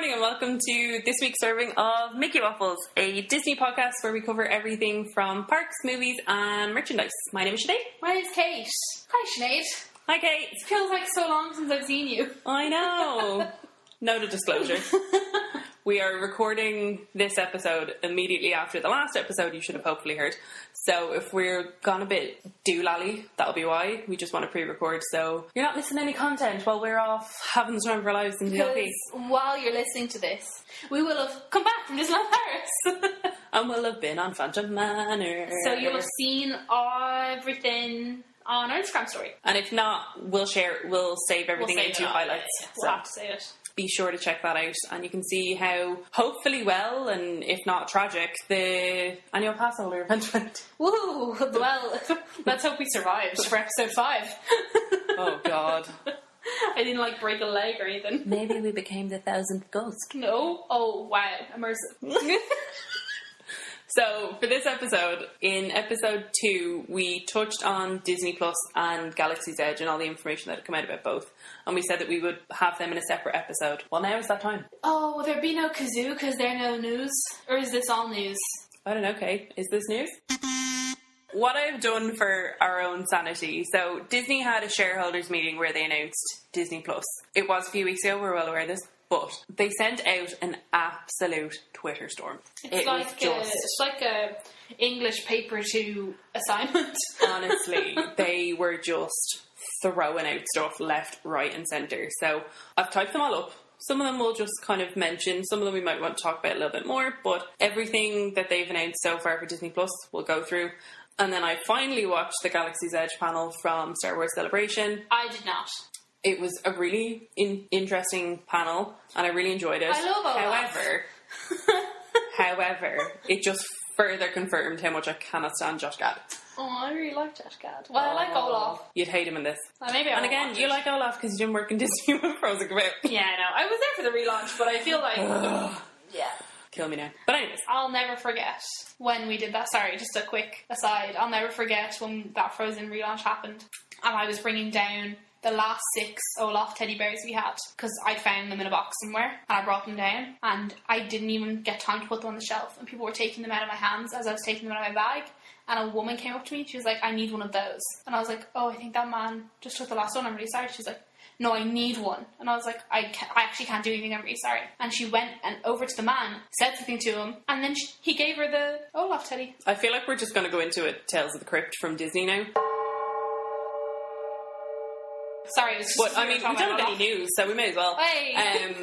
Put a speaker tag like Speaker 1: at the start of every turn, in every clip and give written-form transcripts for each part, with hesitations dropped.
Speaker 1: morning and welcome to this week's serving of Mickey Waffles, a Disney podcast where we cover everything from parks, movies and merchandise. My name is Sinead.
Speaker 2: My name's Kate. Hi, Sinead.
Speaker 1: Hi, Kate.
Speaker 2: It feels like so long since I've seen you.
Speaker 1: I know. Note of disclosure. We are recording this episode immediately after the last episode you should have hopefully heard. So if we're gone a bit doolally, that'll be why. We just want to pre-record, so you're not missing any content while we're off having the time of our lives in the LP.
Speaker 2: While you're listening to this, we will have come back from Disneyland Paris.
Speaker 1: And we'll have been on Phantom Manor.
Speaker 2: So you'll have seen everything on our Instagram story.
Speaker 1: And if not, we'll save everything into highlights.
Speaker 2: Yeah. We'll have to save it.
Speaker 1: Be sure to check that out, and you can see how hopefully well, and if not tragic, the annual pass holder event went.
Speaker 2: Woo! Well, let's hope we survived for episode 5.
Speaker 1: Oh God.
Speaker 2: I didn't break a leg or anything.
Speaker 1: Maybe we became the 1,000th ghost.
Speaker 2: No? Oh, wow. Immersive.
Speaker 1: So, for this episode, in episode 2, we touched on Disney Plus and Galaxy's Edge and all the information that had come out about both. And we said that we would have them in a separate episode. Well, now is that time.
Speaker 2: Oh, will there be no Kazoo because they're no news? Or is this all news?
Speaker 1: I don't know, Kate. Is this news? What I've done for our own sanity. So, Disney had a shareholders meeting where they announced Disney Plus. It was a few weeks ago, we're well aware of this. But they sent out an absolute Twitter storm.
Speaker 2: It's like a English paper 2 assignment.
Speaker 1: Honestly, they were just throwing out stuff left, right and centre. So I've typed them all up. Some of them we'll just kind of mention. Some of them we might want to talk about a little bit more. But everything that they've announced so far for Disney Plus we'll go through. And then I finally watched the Galaxy's Edge panel from Star Wars Celebration.
Speaker 2: I did not.
Speaker 1: It was a really interesting panel, and I really enjoyed it.
Speaker 2: I love Olaf.
Speaker 1: However, it just further confirmed how much I cannot stand Josh Gad.
Speaker 2: Oh, I really like Josh Gad. Well, I like Olaf.
Speaker 1: You'd hate him in this.
Speaker 2: Maybe I
Speaker 1: and again, you like Olaf because you didn't work in Disney when Frozen came out.
Speaker 2: Yeah, I know. I was there for the relaunch, but I feel like... yeah.
Speaker 1: Kill me now. But anyways.
Speaker 2: I'll never forget when we did that. Sorry, just a quick aside. I'll never forget when that Frozen relaunch happened. And I was bringing down the last 6 Olaf teddy bears we had, because I'd found them in a box somewhere, and I brought them down, and I didn't even get time to put them on the shelf, and people were taking them out of my hands as I was taking them out of my bag, and a woman came up to me, she was like, I need one of those. And I was like, oh, I think that man just took the last one, I'm really sorry. She was like, no, I need one. And I was like, I actually can't do anything, I'm really sorry. And she went and over to the man, said something to him, and then he gave her the Olaf teddy.
Speaker 1: I feel like we're just going to go into it, Tales of the Crypt from Disney now.
Speaker 2: Sorry, it's just
Speaker 1: we don't have any news, so we may as well.
Speaker 2: Hey.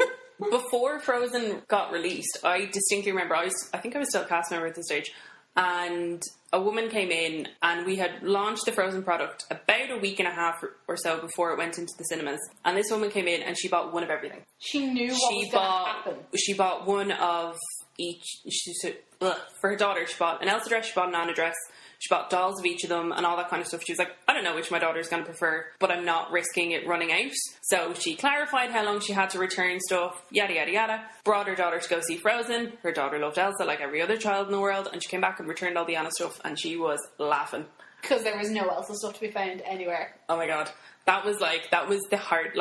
Speaker 1: Before Frozen got released, I distinctly remember, I think I was still a cast member at this stage, and a woman came in, and we had launched the Frozen product about a week and a half or so before it went into the cinemas. And this woman came in, and she bought one of everything.
Speaker 2: She knew what was going to happen.
Speaker 1: She bought one of each. For her daughter, she bought an Elsa dress, she bought an Anna dress. She bought dolls of each of them and all that kind of stuff. She was like, I don't know which my daughter's going to prefer, but I'm not risking it running out. So she clarified how long she had to return stuff, yada, yada, yada. Brought her daughter to go see Frozen. Her daughter loved Elsa like every other child in the world. And she came back and returned all the Anna stuff and she was laughing.
Speaker 2: Because there was no Elsa stuff to be found anywhere.
Speaker 1: Oh my God. That was the hard,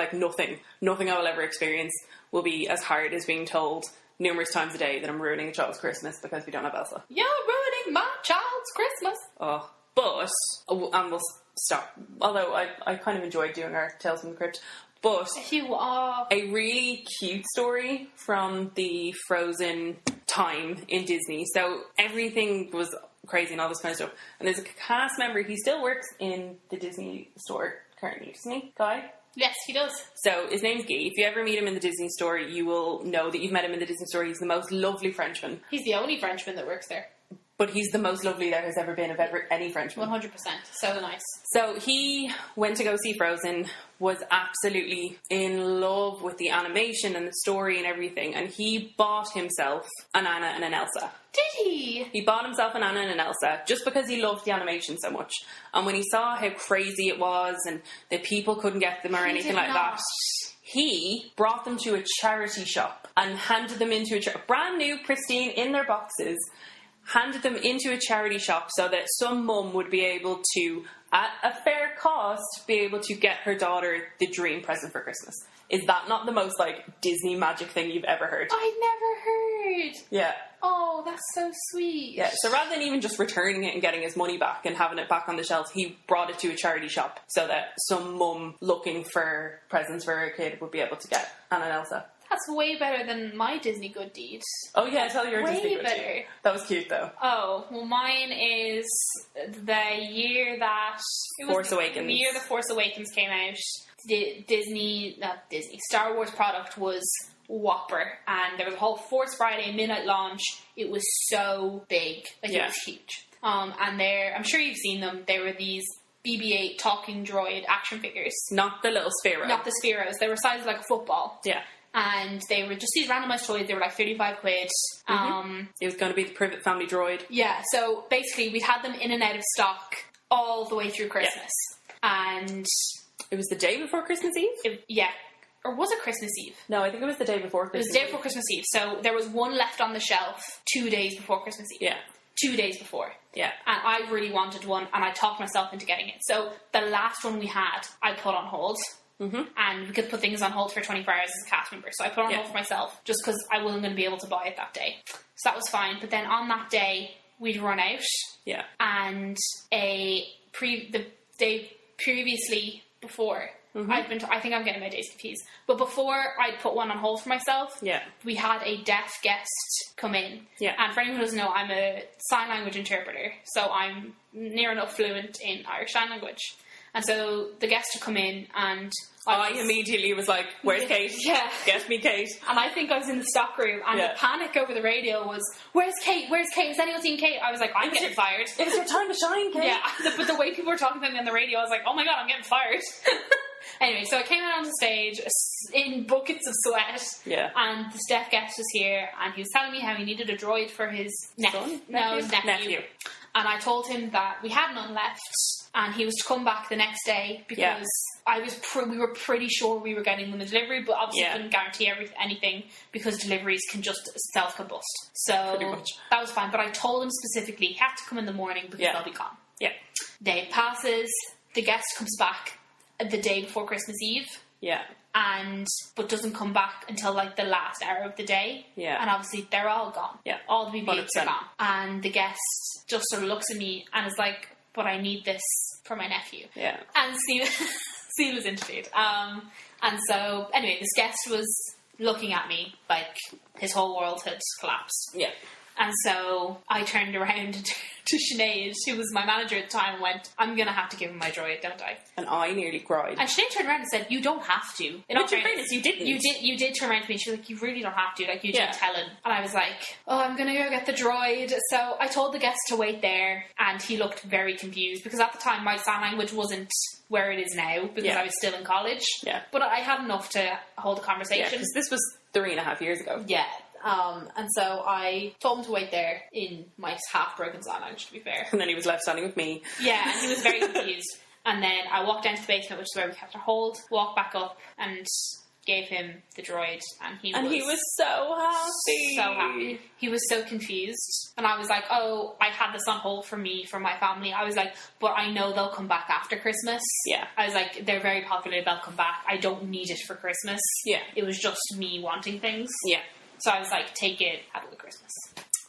Speaker 1: nothing I will ever experience will be as hard as being told numerous times a day that I'm ruining a child's Christmas because we don't have Elsa.
Speaker 2: You're ruining my child's Christmas.
Speaker 1: Oh, but, and we'll stop. Although I kind of enjoyed doing our Tales from the Crypt. But
Speaker 2: you are
Speaker 1: a really cute story from the Frozen time in Disney. So everything was crazy and all this kind of stuff. And there's a cast member, he still works in the Disney store currently, doesn't he, Guy?
Speaker 2: Yes, he does.
Speaker 1: So, his name's Guy. If you ever meet him in the Disney store, you will know that you've met him in the Disney store. He's the most lovely Frenchman.
Speaker 2: He's the only Frenchman that works there.
Speaker 1: But he's the most lovely there has ever been of any Frenchman.
Speaker 2: 100%. So nice.
Speaker 1: So, he went to go see Frozen, was absolutely in love with the animation and the story and everything, and he bought himself an Anna and an Elsa.
Speaker 2: Did he?
Speaker 1: He bought himself an Anna and an Elsa just because he loved the animation so much. And when he saw how crazy it was and that people couldn't get them or anything like that, he brought them to a charity shop and handed them into a brand new, pristine, in their boxes, handed them into a charity shop so that some mum would be able to, at a fair cost, be able to get her daughter the dream present for Christmas. Is that not the most, like, Disney magic thing you've ever heard?
Speaker 2: I never heard.
Speaker 1: Yeah.
Speaker 2: Oh, that's so sweet.
Speaker 1: Yeah, so rather than even just returning it and getting his money back and having it back on the shelf, he brought it to a charity shop so that some mum looking for presents for her kid would be able to get Anna and Elsa.
Speaker 2: That's way better than my Disney good deed.
Speaker 1: Oh yeah, tell your Disney good
Speaker 2: better.
Speaker 1: deed. That was cute though.
Speaker 2: Oh, well mine is the year that...
Speaker 1: Force Awakens.
Speaker 2: The year The Force Awakens came out. Star Wars product was whopper, and there was a whole Force Friday midnight launch. It was so big. Like, it was huge. And I'm sure you've seen them. There were these BB-8 talking droid action figures.
Speaker 1: Not the little Sphero.
Speaker 2: Not the Spheros. They were sized like a football.
Speaker 1: Yeah.
Speaker 2: And they were just these randomised toys. They were like 35 quid.
Speaker 1: It was going to be the Privet Family droid.
Speaker 2: Yeah, so basically we'd had them in and out of stock all the way through Christmas. Yeah. And...
Speaker 1: it was the day before Christmas Eve?
Speaker 2: Or was it Christmas Eve?
Speaker 1: No, I think it was the day before Christmas Eve.
Speaker 2: It was the day before Christmas Eve. So there was one left on the shelf 2 days before Christmas Eve.
Speaker 1: Yeah.
Speaker 2: 2 days before.
Speaker 1: Yeah.
Speaker 2: And I really wanted one, and I talked myself into getting it. So the last one we had, I put on hold. Mm-hmm. And we could put things on hold for 24 hours as a cast member. So I put on hold for myself, just because I wasn't going to be able to buy it that day. So that was fine. But then on that day, we'd run out.
Speaker 1: Yeah.
Speaker 2: And the day previously before... Mm-hmm. I think I'm getting my days confused. But before I'd put one on hold for myself, we had a deaf guest come in. Yeah. And for anyone who doesn't know, I'm a sign language interpreter. So I'm near enough fluent in Irish Sign Language. And so the guest had come in, and I
Speaker 1: immediately was like, where's Kate?
Speaker 2: Yeah.
Speaker 1: Get me Kate.
Speaker 2: And I think I was in the stock room, and the panic over the radio was, where's Kate? Where's Kate? Has anyone seen Kate? I was like, I'm getting fired.
Speaker 1: It was your time to shine, Kate.
Speaker 2: Yeah. But the way people were talking to me on the radio, I was like, oh my god, I'm getting fired. Anyway, so I came out onto stage in buckets of sweat. Yeah. And this deaf guest was here, and he was telling me how he needed a droid for his nephew. And I told him that we had none left, and he was to come back the next day because we were pretty sure we were getting them in delivery, but obviously couldn't guarantee anything because deliveries can just self-combust. So that was fine. But I told him specifically he had to come in the morning because they'll be gone. Yeah. Day passes, the guest comes back the day before Christmas Eve. Yeah. But doesn't come back until like the last hour of the day. Yeah. And obviously they're all gone. Yeah. All the BB-8s are gone. And the guest just sort of looks at me and is like, but I need this for my nephew. Yeah. And Steve was interviewed. And so anyway, this guest was looking at me like his whole world had collapsed. Yeah. And so I turned around to Sinead, who was my manager at the time, and went, I'm going to have to give him my droid, don't I?
Speaker 1: And I nearly cried.
Speaker 2: And Sinead turned around and said, you don't have to. In
Speaker 1: all fairness, you didn't.
Speaker 2: You did turn around to me and she was like, you really don't have to. Like, you did tell him. And I was like, oh, I'm going to go get the droid. So I told the guest to wait there, and he looked very confused because at the time my sign language wasn't where it is now because I was still in college. Yeah. But I had enough to hold a conversation. Yeah,
Speaker 1: because this was 3.5 years ago.
Speaker 2: Yeah. And so I told him to wait there in my half-broken sign language, to be fair.
Speaker 1: And then he was left standing with me.
Speaker 2: Yeah, and he was very confused. And then I walked down to the basement, which is where we kept our hold, walked back up, and gave him the droid. And he was
Speaker 1: so happy.
Speaker 2: So happy. He was so confused. And I was like, oh, I had this on hold for me, for my family. I was like, but I know they'll come back after Christmas. Yeah. I was like, they're very popular, they'll come back. I don't need it for Christmas. Yeah. It was just me wanting things. Yeah. So I was like, take it, have a good Christmas.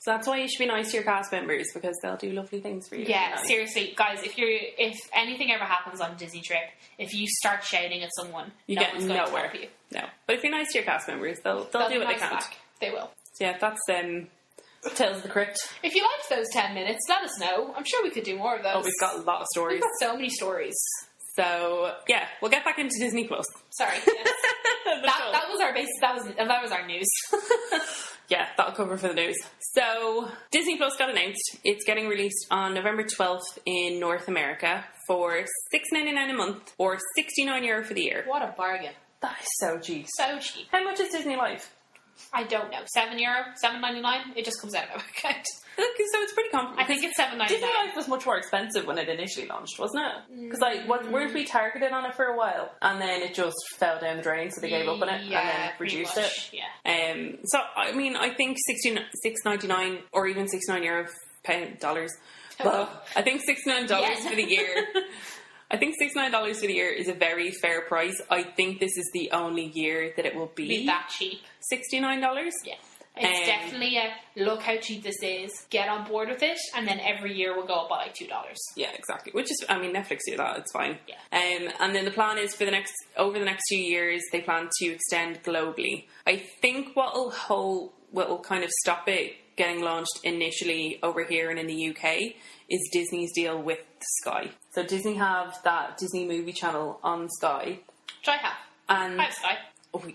Speaker 1: So that's why you should be nice to your cast members, because they'll do lovely things for you.
Speaker 2: Yeah, seriously, guys, if anything ever happens on a Disney trip, if you start shouting at someone,
Speaker 1: you get nowhere.
Speaker 2: You.
Speaker 1: No. But if you're nice to your cast members, they'll do what they can.
Speaker 2: They will.
Speaker 1: So yeah, that's Tales of the Crypt.
Speaker 2: If you liked those 10 minutes, let us know. I'm sure we could do more of those.
Speaker 1: Oh, we've got a lot of stories.
Speaker 2: We've got so many stories.
Speaker 1: So yeah, we'll get back into Disney Plus.
Speaker 2: Sorry. Yes. that was our base. That was our news.
Speaker 1: Yeah, that'll cover for the news. So Disney Plus got announced. It's getting released on November 12th in North America for $6.99 a month or €69 for the year.
Speaker 2: What a bargain!
Speaker 1: That is so cheap.
Speaker 2: So cheap.
Speaker 1: How much is Disney Life?
Speaker 2: I don't know. €7, $7.99. It just comes out of my account.
Speaker 1: So it's pretty comfortable.
Speaker 2: I think it's $7.99.
Speaker 1: Disney Life was much more expensive when it initially launched, wasn't it? Because weren't we targeted on it for a while, and then it just fell down the drain, so they gave up on it and then reduced it. Yeah. So I mean, I think $6.99 or even €69 dollars. But I think $69 for the year. I think $69 for the year is a very fair price. I think this is the only year that it will be
Speaker 2: that cheap.
Speaker 1: $69.
Speaker 2: Yeah. It's definitely a look how cheap this is, get on board with it, and then every year we'll go up by like $2.
Speaker 1: Yeah, exactly. Which is, I mean, Netflix do that, it's fine.
Speaker 2: Yeah.
Speaker 1: And then the plan is over the next 2 years, they plan to extend globally. I think what will kind of stop it getting launched initially over here and in the UK is Disney's deal with Sky. So Disney have that Disney movie channel on Sky.
Speaker 2: Which I have.
Speaker 1: And
Speaker 2: I have Sky.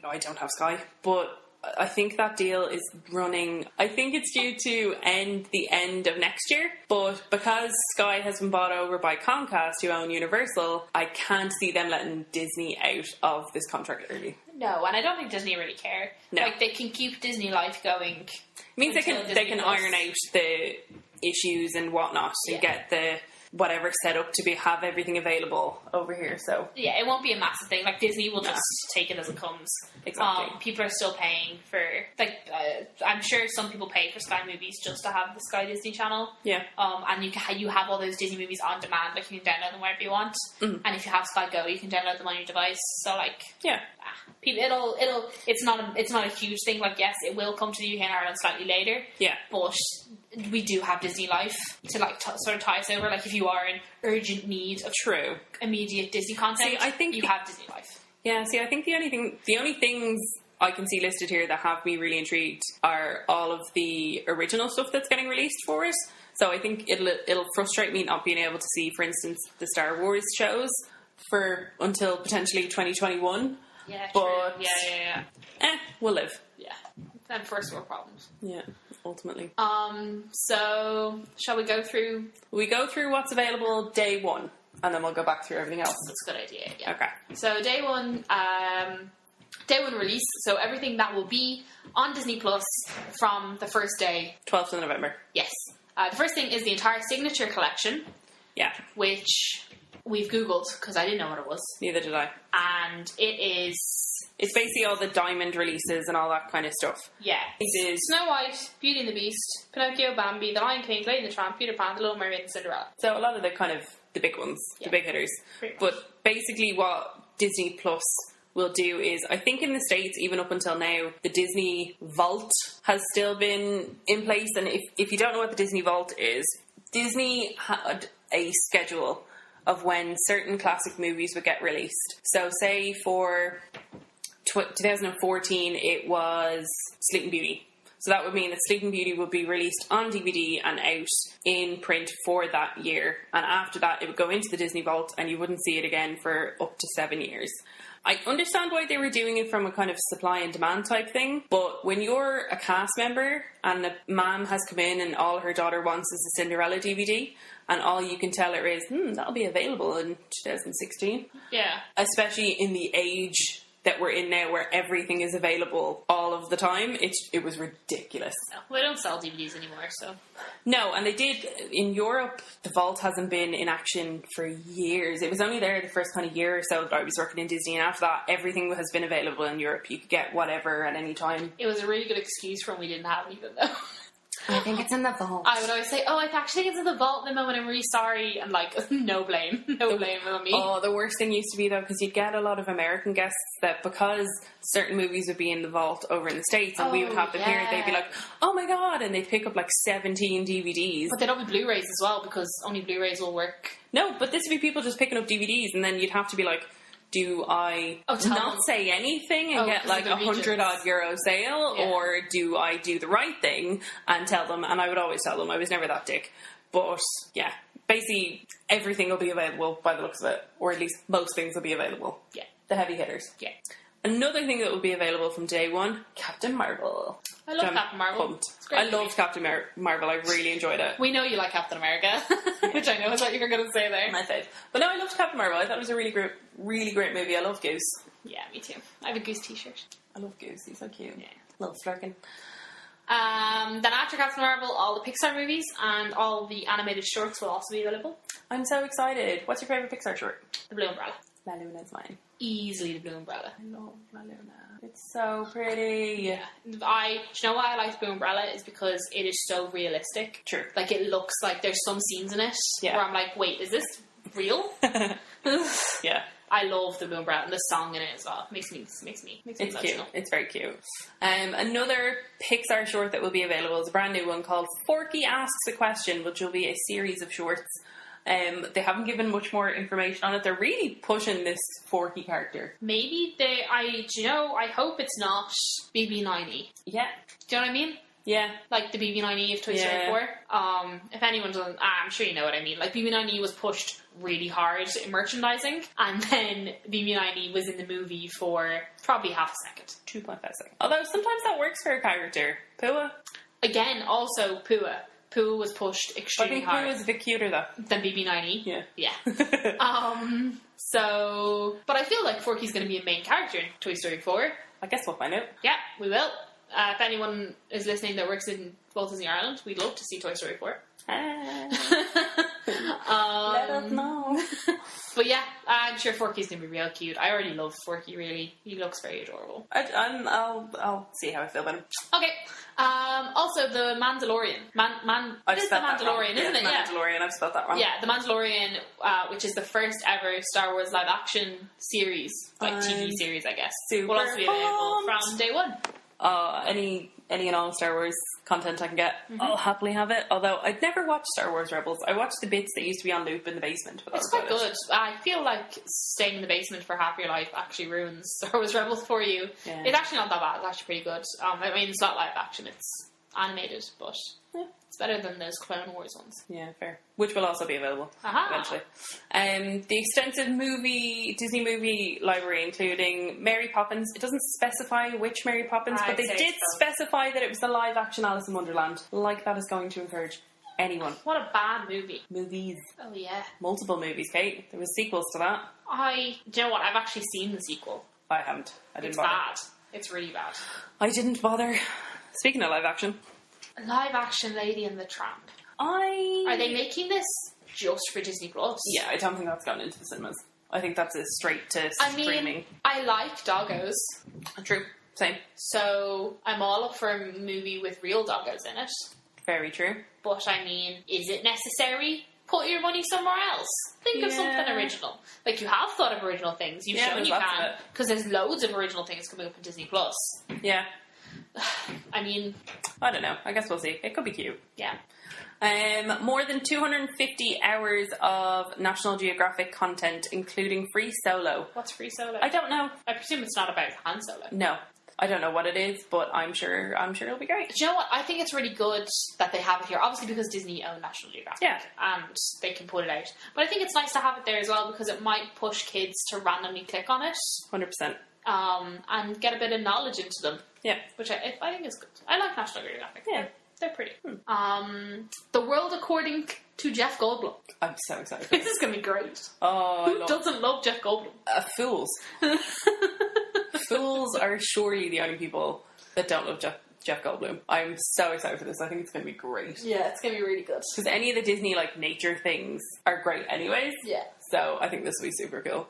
Speaker 1: I don't have Sky, but I think that deal is running. I think it's due to end the end of next year, but because Sky has been bought over by Comcast, who own Universal, I can't see them letting Disney out of this contract early.
Speaker 2: No, and I don't think Disney really care.
Speaker 1: No.
Speaker 2: Like, they can keep Disney Life going.
Speaker 1: It means they can iron out the issues and whatnot and get the whatever set up to have everything available over here. So
Speaker 2: yeah, it won't be a massive thing. Like, Disney will just take it as it comes.
Speaker 1: Exactly.
Speaker 2: People are still paying for, like, I'm sure some people pay for Sky Movies just to have the Sky Disney channel.
Speaker 1: Yeah. And
Speaker 2: you have all those Disney movies on demand. Like, you can download them wherever you want. Mm-hmm. And if you have Sky Go, you can download them on your device. So, like, people, it's not a huge thing. Like, yes, it will come to the UK and Ireland slightly later.
Speaker 1: Yeah.
Speaker 2: But we do have Disney Life to, like, sort of tie us over. Like, if you are in urgent need of immediate Disney content,
Speaker 1: I think
Speaker 2: you have Disney Life.
Speaker 1: Yeah, see, I think the only things I can see listed here that have me really intrigued are all of the original stuff that's getting released for it. So I think it'll frustrate me not being able to see, for instance, the Star Wars shows until potentially 2021.
Speaker 2: Yeah,
Speaker 1: but
Speaker 2: true. Yeah.
Speaker 1: We'll live.
Speaker 2: Yeah, and first world problems.
Speaker 1: Yeah, ultimately.
Speaker 2: So shall we go through?
Speaker 1: We go through what's available day one, and then we'll go back through everything else.
Speaker 2: That's a good idea. Yeah.
Speaker 1: Okay.
Speaker 2: So day one release. So everything that will be on Disney Plus from the first day,
Speaker 1: 12th of November.
Speaker 2: Yes. The first thing is the entire Signature collection.
Speaker 1: Yeah.
Speaker 2: Which we've Googled because I didn't know what it was.
Speaker 1: Neither did I.
Speaker 2: And
Speaker 1: it's basically all the Diamond releases and all that kind of stuff.
Speaker 2: Yeah.
Speaker 1: It is
Speaker 2: Snow White, Beauty and the Beast, Pinocchio, Bambi, The Lion King, Lady and the Tramp, Peter Pan, The Little Mermaid, and Cinderella.
Speaker 1: So a lot of the kind of the big ones, the big hitters. But basically what Disney Plus will do is, I think in the States, even up until now, the Disney Vault has still been in place. And if you don't know what the Disney Vault is, Disney had a schedule of when certain classic movies would get released. So say for 2014 it was Sleeping Beauty. So that would mean that Sleeping Beauty would be released on DVD and out in print for that year. And after that it would go into the Disney Vault and you wouldn't see it again for up to 7 years. I understand why they were doing it from a kind of supply and demand type thing, but when you're a cast member and a mom has come in and all her daughter wants is a Cinderella DVD, and all you can tell her is, that'll be available in 2016.
Speaker 2: Yeah.
Speaker 1: Especially in the age that we're in now where everything is available all of the time, it was ridiculous.
Speaker 2: No, we don't sell DVDs anymore, so...
Speaker 1: No, and they did, in Europe, the Vault hasn't been in action for years. It was only there the first kind of year or so that I was working in Disney, and after that, everything has been available in Europe. You could get whatever at any time.
Speaker 2: It was a really good excuse for when we didn't have anything, though.
Speaker 1: I think it's in the vault.
Speaker 2: I would always say, I actually think it's in the vault at the moment, I'm really sorry, and like, no blame on me.
Speaker 1: Oh, the worst thing used to be though, because you'd get a lot of American guests that because certain movies would be in the vault over in the States and we would have them here, they'd be like, oh my god, and they'd pick up like 17 DVDs.
Speaker 2: But they'd all be Blu-rays as well, because only Blu-rays will work.
Speaker 1: No, but this would be people just picking up DVDs, and then you'd have to be like, do I not say anything and get like €100 sale, or do I do the right thing and tell them? And I would always tell them. I was never that dick. But yeah, basically everything will be available by the looks of it, or at least most things will be available.
Speaker 2: Yeah,
Speaker 1: the heavy hitters.
Speaker 2: Yeah.
Speaker 1: Another thing that will be available from day one, Captain Marvel.
Speaker 2: I love Captain Marvel.
Speaker 1: I loved Captain Marvel. I really enjoyed it.
Speaker 2: We know you like Captain America, which I know is what you were going to say there.
Speaker 1: My fave. But no, I loved Captain Marvel. I thought it was a really great movie. I love Goose.
Speaker 2: Yeah, me too. I have a Goose t-shirt.
Speaker 1: I love Goose. He's so cute.
Speaker 2: Yeah.
Speaker 1: Love Flurkin.
Speaker 2: Then after Captain Marvel, all the Pixar movies and all the animated shorts will also be available.
Speaker 1: I'm so excited. What's your favourite Pixar short?
Speaker 2: The Blue Umbrella.
Speaker 1: La Luna is mine.
Speaker 2: Easily the Blue Umbrella.
Speaker 1: I love La Luna. It's so pretty.
Speaker 2: Yeah. Do you know why I like Blue Umbrella is because it is so realistic.
Speaker 1: True.
Speaker 2: Like, it looks like there's some scenes in it where I'm like, wait, is this real?
Speaker 1: Yeah.
Speaker 2: I love the Blue Umbrella and the song in it as well. Makes me
Speaker 1: It's
Speaker 2: emotional.
Speaker 1: cute. It's very cute. Another Pixar short that will be available is a brand new one called Forky Asks a Question, which will be a series of shorts. They haven't given much more information on it. They're really pushing this Forky character.
Speaker 2: Maybe I hope it's not BB9E.
Speaker 1: Yeah.
Speaker 2: Do you know what I mean?
Speaker 1: Yeah.
Speaker 2: Like the BB9E of Toy Story 4. If anyone doesn't, I'm sure you know what I mean. Like, BB9E was pushed really hard in merchandising, and then BB9E was in the movie for probably half a second.
Speaker 1: 2.5 seconds. Although sometimes that works for a character. Pua.
Speaker 2: Again, also Pua. Pua was pushed extremely hard.
Speaker 1: I think Pua is a bit cuter though.
Speaker 2: Than BB9E.
Speaker 1: Yeah.
Speaker 2: But I feel like Forky's going to be a main character in Toy Story 4.
Speaker 1: I guess we'll find out.
Speaker 2: Yeah, we will. If anyone is listening that works in Walt Disney Ireland, we'd love to see Toy Story 4.
Speaker 1: Let us know.
Speaker 2: But yeah, I'm sure Forky's going to be real cute. I already love Forky, really. He looks very adorable.
Speaker 1: I'll see how I feel about him.
Speaker 2: Okay. Also, the Mandalorian. It is the Mandalorian, isn't it?
Speaker 1: Yeah, Mandalorian. I've spelled that wrong.
Speaker 2: Yeah, the Mandalorian, which is the first ever Star Wars live action series, like TV series, I guess.
Speaker 1: Super
Speaker 2: will also be available
Speaker 1: pumped.
Speaker 2: from day one.
Speaker 1: Any and all Star Wars content I can get, I'll happily have it. Although I'd never watched Star Wars Rebels. I watched the bits that used to be on loop in the basement. But
Speaker 2: It's quite good. I feel like staying in the basement for half your life actually ruins Star Wars Rebels for you. Yeah. It's actually not that bad. It's actually pretty good. I mean, it's not live action. It's animated, but it's better than those Clone Wars ones.
Speaker 1: Yeah, fair. Which will also be available eventually. The extensive Disney movie library, including Mary Poppins. It doesn't specify which Mary Poppins, but they did specify that it was the live action Alice in Wonderland. Like that is going to encourage anyone.
Speaker 2: What a bad movie.
Speaker 1: Movies.
Speaker 2: Oh yeah.
Speaker 1: Multiple movies, Kate. There was sequels to that.
Speaker 2: Do you know what? I've actually seen the sequel.
Speaker 1: I haven't. I didn't
Speaker 2: It's
Speaker 1: bother.
Speaker 2: bad. It's really bad.
Speaker 1: I didn't bother. Speaking of live action.
Speaker 2: Live action Lady and the Tramp.
Speaker 1: Are
Speaker 2: they making this just for Disney Plus?
Speaker 1: Yeah, I don't think that's gone into the cinemas. I think that's a straight to streaming.
Speaker 2: I mean, I like doggos.
Speaker 1: True. Same.
Speaker 2: So I'm all up for a movie with real doggos in it.
Speaker 1: Very true.
Speaker 2: But I mean, is it necessary? Put your money somewhere else. Think of something original. Like, you have thought of original things. You've shown you can. Because there's loads of original things coming up on Disney Plus.
Speaker 1: Yeah.
Speaker 2: I mean,
Speaker 1: I don't know. I guess we'll see. It could be cute.
Speaker 2: Yeah.
Speaker 1: More than 250 hours of National Geographic content, including Free Solo.
Speaker 2: What's Free Solo?
Speaker 1: I don't know.
Speaker 2: I presume it's not about Han Solo.
Speaker 1: No. I don't know what it is, but I'm sure it'll be great.
Speaker 2: Do you know what? I think it's really good that they have it here. Obviously, because Disney own National Geographic.
Speaker 1: Yeah.
Speaker 2: And they can put it out. But I think it's nice to have it there as well, because it might push kids to randomly click on it.
Speaker 1: 100%.
Speaker 2: And get a bit of knowledge into them.
Speaker 1: Yeah.
Speaker 2: Which I think is good. I like National Geographic.
Speaker 1: Yeah.
Speaker 2: They're pretty. The World According to Jeff Goldblum.
Speaker 1: I'm so excited.
Speaker 2: This is going to be great.
Speaker 1: Oh,
Speaker 2: Who doesn't love Jeff Goldblum?
Speaker 1: Fools. Fools are surely the only people that don't love Jeff Goldblum. I'm so excited for this. I think it's going to be great.
Speaker 2: Yeah, it's going to be really good.
Speaker 1: Because any of the Disney nature things are great anyways.
Speaker 2: Yeah.
Speaker 1: So I think this will be super cool.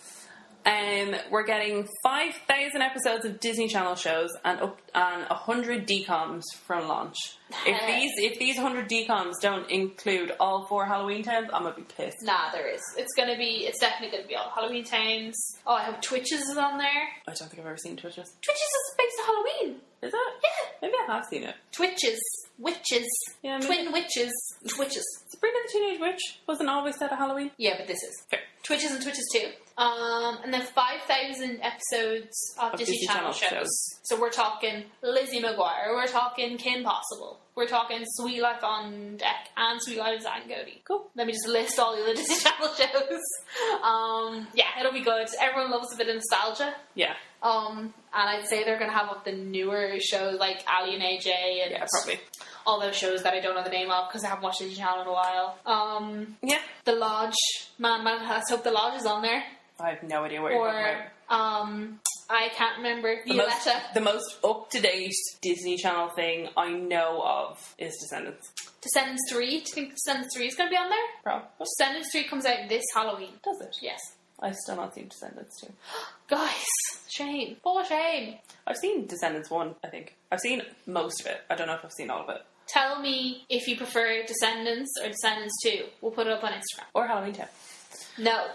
Speaker 1: We're getting 5,000 episodes of Disney Channel shows and 100 DCOMs from launch. If these 100 DCOMs don't include all 4 Halloween Towns, I'm gonna be pissed.
Speaker 2: Nah, there is. It's definitely gonna be all Halloween Towns. Oh, I hope Twitches is on there.
Speaker 1: I don't think I've ever seen Twitches.
Speaker 2: Twitches is based on Halloween.
Speaker 1: Is it?
Speaker 2: Yeah.
Speaker 1: Maybe I have seen it.
Speaker 2: Twitches. Witches.
Speaker 1: Yeah,
Speaker 2: Twin witches. Twitches.
Speaker 1: Sabrina the Teenage Witch wasn't always set at Halloween.
Speaker 2: Yeah, but this is.
Speaker 1: Fair.
Speaker 2: Twitches and Twitches too. And then 5,000 episodes of Disney Channel shows. So we're talking Lizzie McGuire, we're talking Kim Possible, we're talking Sweet Life on Deck and Sweet Life of Zack and Cody.
Speaker 1: Cool.
Speaker 2: Let me just list all the other Disney Channel shows. Yeah, it'll be good. Everyone loves a bit of nostalgia.
Speaker 1: Yeah.
Speaker 2: And I'd say they're going to have up the newer shows like Ali and AJ and
Speaker 1: yeah, probably
Speaker 2: all those shows that I don't know the name of because I haven't watched Disney Channel in a while.
Speaker 1: Yeah.
Speaker 2: The Lodge. Man, let's hope The Lodge is on there.
Speaker 1: I have no idea what you're talking about.
Speaker 2: I can't remember. Violetta.
Speaker 1: The most up-to-date Disney Channel thing I know of is Descendants.
Speaker 2: Descendants 3. Do you think Descendants 3 is going to be on there?
Speaker 1: Probably.
Speaker 2: Descendants 3 comes out this Halloween.
Speaker 1: Does it?
Speaker 2: Yes.
Speaker 1: I've still not seen Descendants 2.
Speaker 2: Guys, shame. For shame.
Speaker 1: I've seen Descendants 1, I think. I've seen most of it. I don't know if I've seen all of it.
Speaker 2: Tell me if you prefer Descendants or Descendants 2. We'll put it up on Instagram.
Speaker 1: Or Halloween Town.
Speaker 2: No.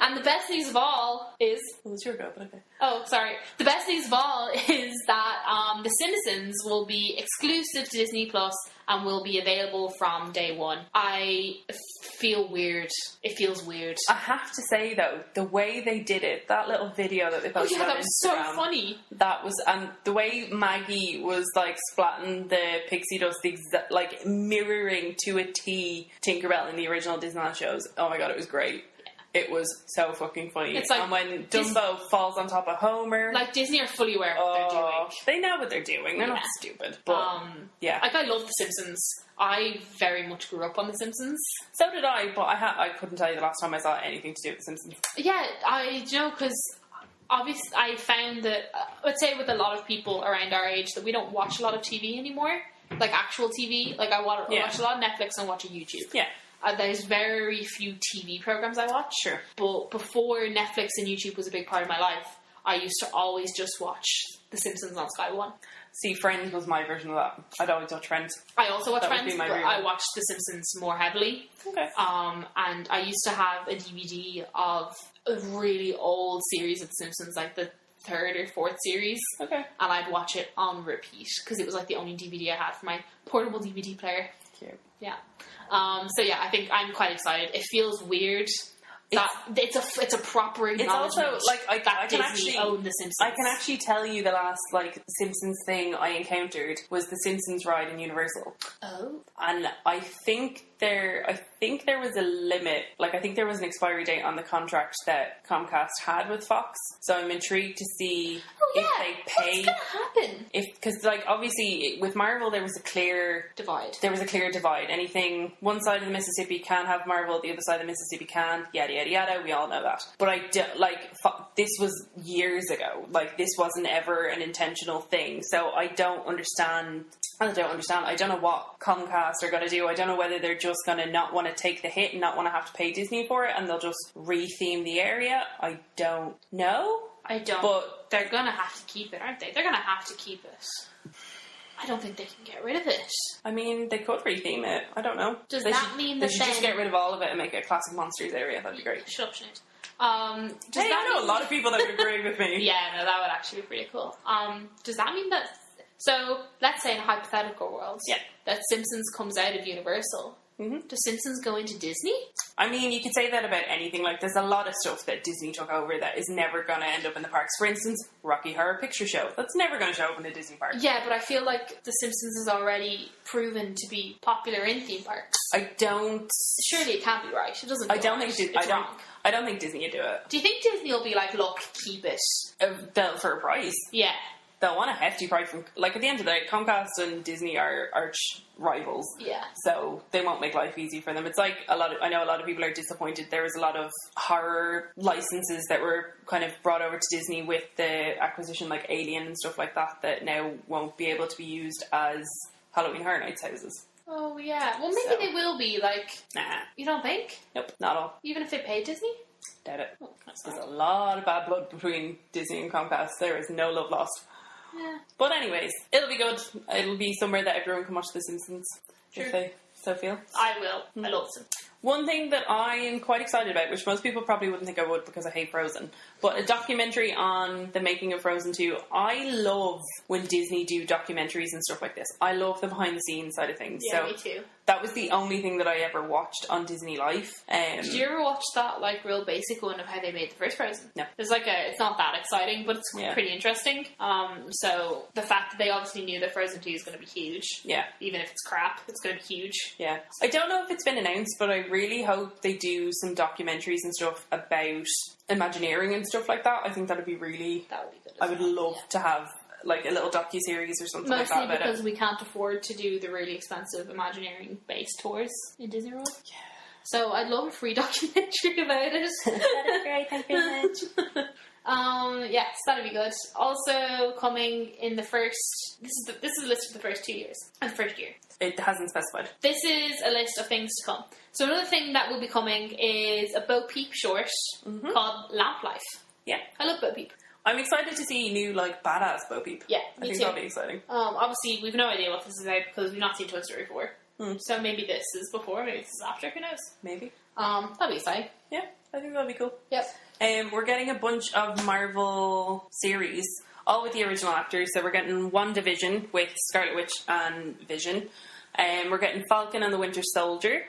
Speaker 2: And the best news of all is...
Speaker 1: Well, it's your go, but okay.
Speaker 2: Oh, sorry. The best news of all is that The Simpsons will be exclusive to Disney Plus and will be available from day one. I feel weird. It feels weird.
Speaker 1: I have to say, though, the way they did it, that little video that they posted on
Speaker 2: that was
Speaker 1: Instagram,
Speaker 2: so funny.
Speaker 1: That was, and the way Maggie was, like, splatting the pixie dust, like, mirroring to a T Tinkerbell in the original Disneyland shows. Oh my god, it was great. It was so fucking funny.
Speaker 2: It's like,
Speaker 1: and when Dumbo falls on top of Homer...
Speaker 2: Like, Disney are fully aware of what they're doing.
Speaker 1: They know what they're doing. They're not stupid. But, yeah.
Speaker 2: Like, I love The Simpsons. I very much grew up on The Simpsons.
Speaker 1: So did I, but I couldn't tell you the last time I saw anything to do with The Simpsons.
Speaker 2: Yeah, because... Obviously, I found that, let's say with a lot of people around our age, that we don't watch a lot of TV anymore. Like, actual TV. Like, I watch a lot of Netflix and watch a YouTube.
Speaker 1: Yeah.
Speaker 2: There's very few TV programs I watch.
Speaker 1: Sure.
Speaker 2: But before Netflix and YouTube was a big part of my life, I used to always just watch The Simpsons on Sky One.
Speaker 1: See, Friends was my version of that. I'd always watch Friends.
Speaker 2: I also watch Friends, but
Speaker 1: dream.
Speaker 2: I watched The Simpsons more heavily.
Speaker 1: Okay.
Speaker 2: And I used to have a DVD of a really old series of The Simpsons, like the 3rd or 4th series.
Speaker 1: Okay.
Speaker 2: And I'd watch it on repeat, because it was like the only DVD I had for my portable DVD player.
Speaker 1: Cute.
Speaker 2: Yeah. So yeah, I think I'm quite excited. It feels weird that it's a proper acknowledgement.
Speaker 1: It's also like I can
Speaker 2: Disney
Speaker 1: actually
Speaker 2: own The Simpsons.
Speaker 1: I can actually tell you the last like Simpsons thing I encountered was the Simpsons ride in Universal.
Speaker 2: Oh.
Speaker 1: And I think there was a limit. Like I think there was an expiry date on the contract that Comcast had with Fox. So I'm intrigued to see if they pay.
Speaker 2: What's gonna happen?
Speaker 1: Because like obviously with Marvel there was a clear
Speaker 2: divide.
Speaker 1: There was a clear divide. Anything one side of the Mississippi can have Marvel, the other side of the Mississippi can't. Yada yada yada. We all know that. But this was years ago. Like this wasn't ever an intentional thing. So I don't understand. I don't know what Comcast are going to do. I don't know whether they're just going to not want to take the hit and not want to have to pay Disney for it, and they'll just re-theme the area. I don't know.
Speaker 2: But they're going to have to keep it, aren't they? They're going to have to keep it. I don't think they can get rid of it.
Speaker 1: I mean, they could re-theme it. I don't know.
Speaker 2: Does that mean that
Speaker 1: they should just get rid of all of it and make it a classic monsters area? That'd be great.
Speaker 2: Shut up, Sinead.
Speaker 1: I know a lot of people that would agree with me.
Speaker 2: Yeah, no, that would actually be pretty cool. Does that mean that... So, let's say in a hypothetical world that Simpsons comes out of Universal. Mm-hmm. Does Simpsons go into Disney?
Speaker 1: I mean, you could say that about anything. Like, there's a lot of stuff that Disney took over that is never going to end up in the parks. For instance, Rocky Horror Picture Show. That's never going to show up in the Disney park.
Speaker 2: Yeah, but I feel like The Simpsons is already proven to be popular in theme parks.
Speaker 1: I don't...
Speaker 2: Surely it can't be right. It doesn't.
Speaker 1: I don't think Disney would do it.
Speaker 2: Do you think Disney will be like, look, keep it?
Speaker 1: For a price.
Speaker 2: Yeah.
Speaker 1: They'll want a hefty price from... Like, at the end of the day, Comcast and Disney are arch rivals.
Speaker 2: Yeah.
Speaker 1: So they won't make life easy for them. It's like I know a lot of people are disappointed. There was a lot of horror licenses that were kind of brought over to Disney with the acquisition, like Alien and stuff like that now won't be able to be used as Halloween Horror Nights houses.
Speaker 2: Oh, yeah. Well, maybe they will be, like...
Speaker 1: Nah.
Speaker 2: You don't think?
Speaker 1: Nope, not at all.
Speaker 2: Even if they pay Disney?
Speaker 1: Doubt it. There's a lot of bad blood between Disney and Comcast. There is no love lost.
Speaker 2: Yeah.
Speaker 1: But anyways, it'll be good. It'll be somewhere that everyone can watch The Simpsons.
Speaker 2: Sure.
Speaker 1: If they so feel.
Speaker 2: I will. I love them.
Speaker 1: One thing that I am quite excited about, which most people probably wouldn't think I would because I hate Frozen, but a documentary on the making of Frozen 2. I love when Disney do documentaries and stuff like this. I love the behind the scenes side of things.
Speaker 2: Yeah,
Speaker 1: so
Speaker 2: me too.
Speaker 1: That was the only thing that I ever watched on Disney Life.
Speaker 2: Did you ever watch that like real basic one of how they made the first Frozen?
Speaker 1: No.
Speaker 2: There's it's not that exciting, but it's pretty interesting. So the fact that they obviously knew that Frozen 2 is going to be huge.
Speaker 1: Yeah.
Speaker 2: Even if it's crap, it's going to be huge.
Speaker 1: Yeah. I don't know if it's been announced, but I really hope they do some documentaries and stuff about Imagineering and stuff like that. I think that would be good. I would love to have like a little docu-series or something like that about
Speaker 2: Mostly because we can't afford to do the really expensive Imagineering based tours in Disney World.
Speaker 1: Yeah.
Speaker 2: So I'd love a free documentary about it.
Speaker 1: That'd be great, thank you very much.
Speaker 2: Yes, that'd be good. Also coming in the first... This is a list for the first 2 years. And the first year.
Speaker 1: It hasn't specified.
Speaker 2: This is a list of things to come. So another thing that will be coming is a Bo Peep short called Lamp Life.
Speaker 1: Yeah.
Speaker 2: I love Bo Peep.
Speaker 1: I'm excited to see new, like, badass Bo Peep.
Speaker 2: Yeah,
Speaker 1: I think that'll be exciting.
Speaker 2: Obviously, we've no idea what this is about because we've not seen Toy Story 4. So maybe this is before, maybe this is after, who knows?
Speaker 1: Maybe.
Speaker 2: That'll be exciting.
Speaker 1: Yeah, I think that'll be cool.
Speaker 2: Yep.
Speaker 1: We're getting a bunch of Marvel series, all with the original actors. So we're getting WandaVision with Scarlet Witch and Vision. We're getting Falcon and the Winter Soldier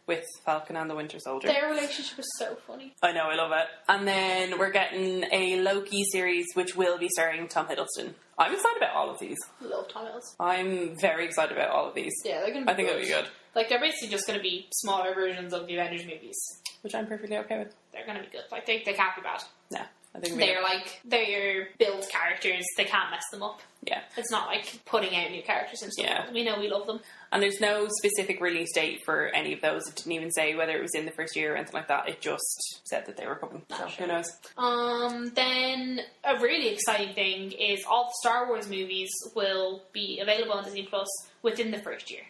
Speaker 1: with Falcon and the Winter Soldier.
Speaker 2: Their relationship is so funny.
Speaker 1: I know, I love it. And then we're getting a Loki series which will be starring Tom Hiddleston. I'm excited about all of these.
Speaker 2: Love Tom Hiddleston.
Speaker 1: I'm very excited about all of these.
Speaker 2: Yeah, they're going to be
Speaker 1: I think it'll be good.
Speaker 2: Like, they're basically just going to be smaller versions of the Avengers movies.
Speaker 1: Which I'm perfectly okay with.
Speaker 2: They're going to be good. Like, they can't be bad.
Speaker 1: No, I think
Speaker 2: they're build characters. They can't mess them up.
Speaker 1: Yeah.
Speaker 2: It's not like putting out new characters and stuff.
Speaker 1: Yeah.
Speaker 2: We know we love them.
Speaker 1: And there's no specific release date for any of those. It didn't even say whether it was in the first year or anything like that. It just said that they were coming. So
Speaker 2: Sure.
Speaker 1: who knows?
Speaker 2: Then a really exciting thing is all the Star Wars movies will be available on Disney Plus within the first year.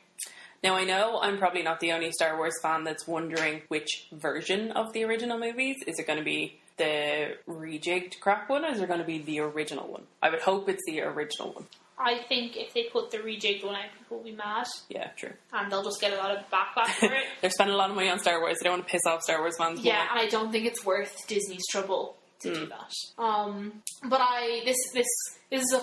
Speaker 1: Now, I know I'm probably not the only Star Wars fan that's wondering which version of the original movies. Is it going to be the rejigged crap one, or is it going to be the original one? I would hope it's the original one.
Speaker 2: I think if they put the rejigged one out, people will be mad.
Speaker 1: Yeah, true.
Speaker 2: And they'll just get a lot of backlash for it.
Speaker 1: They're spending a lot of money on Star Wars. They don't want to piss off Star Wars fans.
Speaker 2: Yeah, and I don't think it's worth Disney's trouble to do that. But this is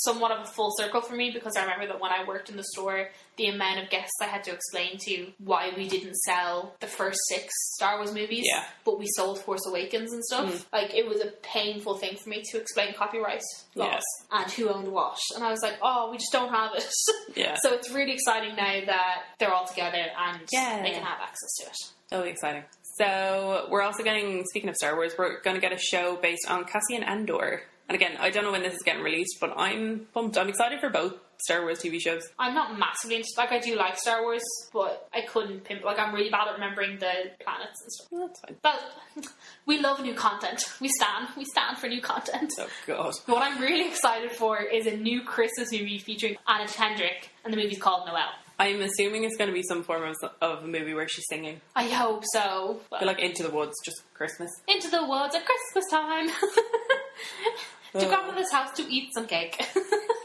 Speaker 2: somewhat of a full circle for me, because I remember that when I worked in the store, the amount of guests I had to explain to why we didn't sell the first 6 Star Wars movies, but we sold Force Awakens and stuff. Like, it was a painful thing for me to explain copyright laws and who owned what. And I was like, oh, we just don't have it.
Speaker 1: Yeah.
Speaker 2: So it's really exciting now that they're all together and they can have access to it.
Speaker 1: That'll be exciting. So we're also getting, speaking of Star Wars, we're going to get a show based on Cassian Andor. And again, I don't know when this is getting released, but I'm pumped. I'm excited for both Star Wars TV shows. I'm
Speaker 2: not massively into, like, I do like Star Wars, but I couldn't like, I'm really bad at remembering the planets and stuff.
Speaker 1: Well, that's fine.
Speaker 2: But we love new content. We stand for new content.
Speaker 1: Oh, God.
Speaker 2: What I'm really excited for is a new Christmas movie featuring Anna Kendrick, and the movie's called Noelle.
Speaker 1: I'm assuming it's going to be some form of a movie where she's singing.
Speaker 2: I hope so.
Speaker 1: But like Into the Woods, just Christmas.
Speaker 2: Into the woods at Christmas time. To grandmother's house to eat some cake.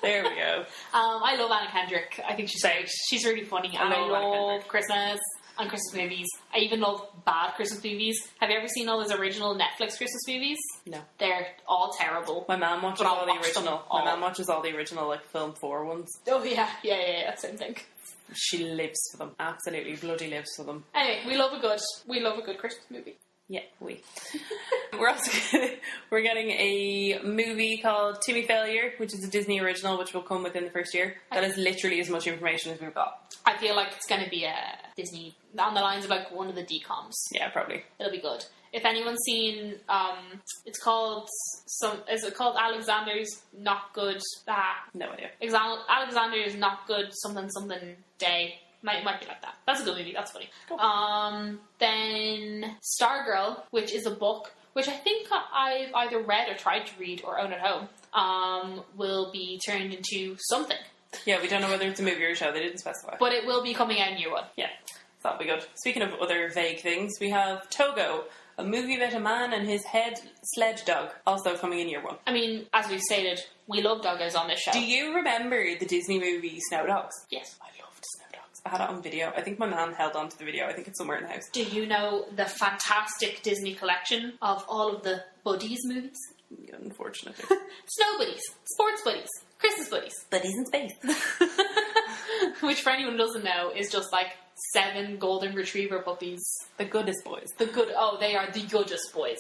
Speaker 1: There we go.
Speaker 2: I love Anna Kendrick. I think she's great. She's really funny. And I love Christmas and Christmas movies. I even love bad Christmas movies. Have you ever seen all those original Netflix Christmas movies?
Speaker 1: No.
Speaker 2: They're all terrible.
Speaker 1: My mum watches all the original. My mum watches all the original, like, Film 4 ones.
Speaker 2: Oh, yeah. Yeah, same thing.
Speaker 1: She lives for them. Absolutely bloody lives for them.
Speaker 2: Anyway, we love a good Christmas movie.
Speaker 1: Yeah, we're getting a movie called Timmy Failure, which is a Disney original, which will come within the first year. That is literally as much information as we've got.
Speaker 2: I feel like it's going to be a Disney on the lines of like one of the DComs.
Speaker 1: Yeah, probably.
Speaker 2: It'll be good. If anyone's seen, it's called is it called Alexander's Not Good?
Speaker 1: No idea.
Speaker 2: Alexander's Not Good something Day. Might be like that. That's a good movie. That's funny. Cool. Then Stargirl, which is a book, which I think I've either read or tried to read or own at home, will be turned into something.
Speaker 1: Yeah, we don't know whether it's a movie or a show. They didn't specify.
Speaker 2: But it will be coming out in year 1.
Speaker 1: Yeah, that'll be good. Speaking of other vague things, we have Togo, a movie about a man and his head sledge dog, also coming in year 1.
Speaker 2: I mean, as we've stated, we love doggos on this show.
Speaker 1: Do you remember the Disney movie Snow Dogs?
Speaker 2: Yes.
Speaker 1: I had it on video. I think my man held on to the video. I think it's somewhere in the house.
Speaker 2: Do you know the fantastic Disney collection of all of the Buddies movies?
Speaker 1: Yeah, unfortunately.
Speaker 2: Snow Buddies, Sports Buddies, Christmas Buddies.
Speaker 1: Buddies in space.
Speaker 2: Which, for anyone who doesn't know, is just like 7 golden retriever puppies.
Speaker 1: The goodest boys.
Speaker 2: They are the goodest boys.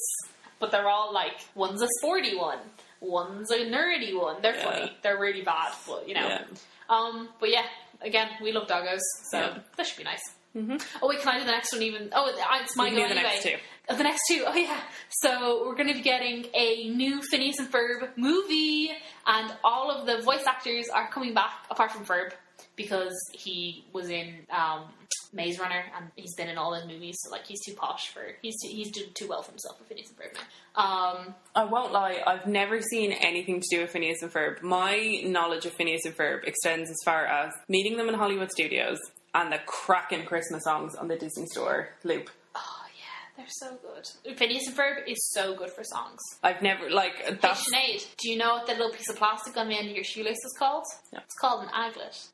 Speaker 2: But they're all like, one's a sporty one, one's a nerdy one. They're funny. They're really bad, but you know. Yeah. But yeah. Again, we love doggos, so that should be nice. Mm-hmm. Oh wait, can I do the next one even? Oh, it's my go anyway.
Speaker 1: The next 2.
Speaker 2: Oh, the next 2, oh yeah. So we're going to be getting a new Phineas and Ferb movie, and all of the voice actors are coming back, apart from Ferb. because he was in Maze Runner, and he's been in all his movies, so like he's too posh for he's doing too well for himself with Phineas and Ferb now.
Speaker 1: I won't lie, I've never seen anything to do with Phineas and Ferb. My knowledge of Phineas and Ferb extends as far as meeting them in Hollywood studios and the cracking Christmas songs on the Disney Store loop.
Speaker 2: Oh yeah, they're so good. Phineas and Ferb is so good for songs.
Speaker 1: I've never, like,
Speaker 2: Hey
Speaker 1: that's...
Speaker 2: Sinead, do you know what that little piece of plastic on the end of your shoelace is called?
Speaker 1: No.
Speaker 2: It's called an aglet.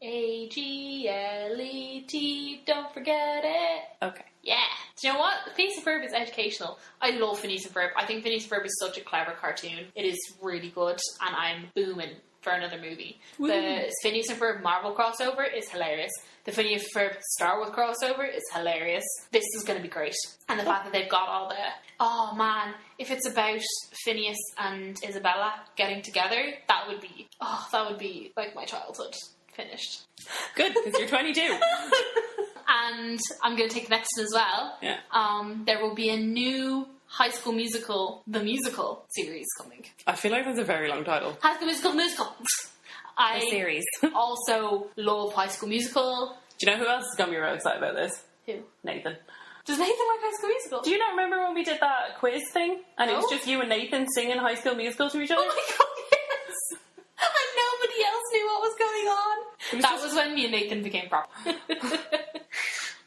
Speaker 2: Aglet, don't forget it.
Speaker 1: Okay.
Speaker 2: Yeah. Do you know what? Phineas and Ferb is educational. I love Phineas and Ferb. I think Phineas and Ferb is such a clever cartoon. It is really good, and I'm booming for another movie.
Speaker 1: Woo.
Speaker 2: The Phineas and Ferb Marvel crossover is hilarious. The Phineas and Ferb Star Wars crossover is hilarious. This is going to be great. And the fact that they've got all the... Oh man, if it's about Phineas and Isabella getting together, that would be like my childhood finished.
Speaker 1: Good, because you're 22.
Speaker 2: And I'm going to take the next one as well.
Speaker 1: Yeah.
Speaker 2: There will be a new High School Musical, the musical series coming.
Speaker 1: I feel like that's a very long title.
Speaker 2: High School Musical, musical.
Speaker 1: A series.
Speaker 2: Also love High School Musical.
Speaker 1: Do you know who else is going to be real excited about this?
Speaker 2: Who?
Speaker 1: Nathan.
Speaker 2: Does Nathan like High School Musical?
Speaker 1: Do you not remember when we did that quiz thing? And it was
Speaker 2: No.
Speaker 1: just you and Nathan singing High School Musical to each other?
Speaker 2: Oh my god, yes! And nobody else knew what was going on. That was when me and Nathan became proper.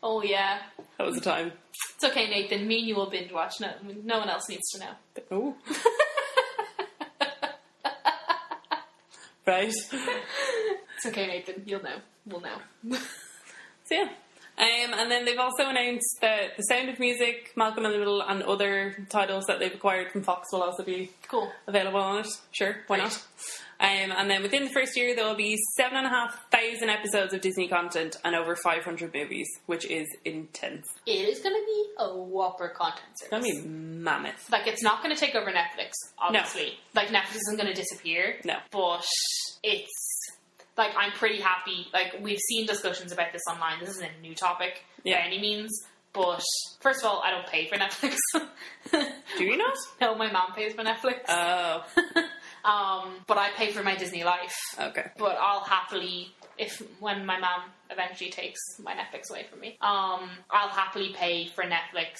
Speaker 2: Oh yeah.
Speaker 1: That was the time.
Speaker 2: It's okay, Nathan. Me and you will binge watch. No one else needs to know.
Speaker 1: Oh. Right.
Speaker 2: It's okay, Nathan. You'll know. We'll know.
Speaker 1: So yeah. And then they've also announced that The Sound of Music, Malcolm in the Middle, and other titles that they've acquired from Fox will also be
Speaker 2: Cool.
Speaker 1: available on it. Sure, why
Speaker 2: Great.
Speaker 1: not? And then within the first year, there will be 7,500 episodes of Disney content and over 500 movies, which is intense.
Speaker 2: It is going to be a whopper content
Speaker 1: It's going
Speaker 2: service.
Speaker 1: to be mammoth.
Speaker 2: Like, it's not going to take over Netflix, obviously. Like, Netflix isn't going to disappear.
Speaker 1: No.
Speaker 2: But it's... Like, I'm pretty happy. Like, we've seen discussions about this online. This isn't a new topic by any means. But, first of all, I don't pay for Netflix.
Speaker 1: Do you not?
Speaker 2: No, my mom pays for Netflix.
Speaker 1: Oh.
Speaker 2: But I pay for my Disney Life.
Speaker 1: Okay.
Speaker 2: But I'll happily, when my mom eventually takes my Netflix away from me, I'll happily pay for Netflix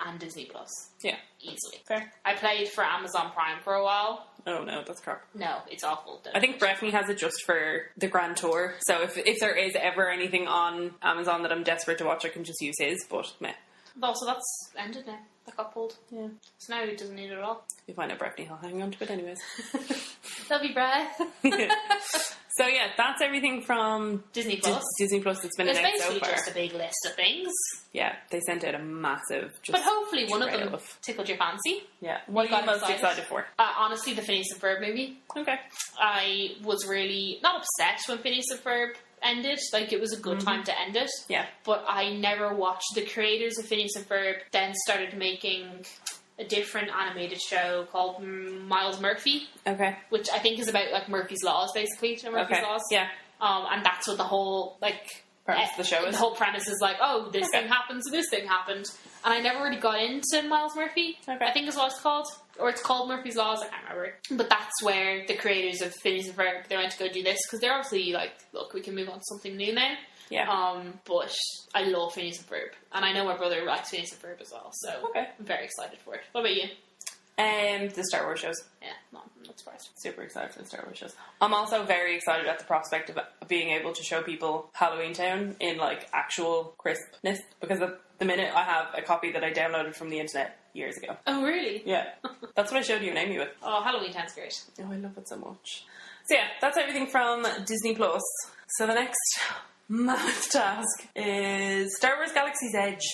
Speaker 2: and Disney Plus.
Speaker 1: Yeah.
Speaker 2: Easily.
Speaker 1: Fair.
Speaker 2: I played for Amazon Prime for a while.
Speaker 1: Oh no, that's crap.
Speaker 2: No, it's awful.
Speaker 1: I think Breffney has it just for the Grand Tour. So if there is ever anything on Amazon that I'm desperate to watch, I can just use his, but meh.
Speaker 2: Also, that's ended now. That got pulled.
Speaker 1: Yeah.
Speaker 2: So now he doesn't need it at all.
Speaker 1: You find out Breffney, I'll hang on to it anyways.
Speaker 2: Love you, Brad.
Speaker 1: So yeah, that's everything from
Speaker 2: Disney Plus.
Speaker 1: Disney Plus that's been
Speaker 2: It's
Speaker 1: announced so
Speaker 2: basically
Speaker 1: far.
Speaker 2: just a big list of things.
Speaker 1: Yeah, they sent out a massive just
Speaker 2: But hopefully one of
Speaker 1: trail
Speaker 2: them tickled your fancy.
Speaker 1: Yeah. What are
Speaker 2: got
Speaker 1: you most excited for?
Speaker 2: Honestly, the Phineas and Ferb movie.
Speaker 1: Okay.
Speaker 2: I was really not upset when Phineas and Ferb ended. Like, it was a good time to end it.
Speaker 1: Yeah.
Speaker 2: But I never watched. The creators of Phineas and Ferb then started making a different animated show called Miles Murphy,
Speaker 1: Okay.
Speaker 2: which I think is about like Murphy's Laws, basically. Do you know Murphy's
Speaker 1: Okay.
Speaker 2: Laws?
Speaker 1: Yeah.
Speaker 2: And that's what the whole
Speaker 1: Premise of the show is?
Speaker 2: The whole premise is like, oh, this
Speaker 1: Okay.
Speaker 2: thing happened, so this thing happened. And I never really got into Miles Murphy,
Speaker 1: Okay.
Speaker 2: I think is what it's called. Or it's called Murphy's Laws, I can't remember. But that's where the creators of Phineas and Ferb, they went to go do this, because they're obviously like, look, we can move on to something new now.
Speaker 1: Yeah.
Speaker 2: But I love Phineas and Ferb. And I know my brother likes Phineas and Ferb as well, so
Speaker 1: Okay.
Speaker 2: I'm very excited for it. What about you?
Speaker 1: The Star Wars shows.
Speaker 2: Yeah, no, I'm not surprised.
Speaker 1: Super excited for the Star Wars shows. I'm also very excited at the prospect of being able to show people Halloween Town in like actual crispness, because at the minute I have a copy that I downloaded from the internet years ago.
Speaker 2: Oh, really?
Speaker 1: Yeah. That's what I showed you and Amy with.
Speaker 2: Oh, Halloween Town's great.
Speaker 1: Oh, I love it so much. So yeah, that's everything from Disney Plus. So the next mammoth task is Star Wars Galaxy's Edge.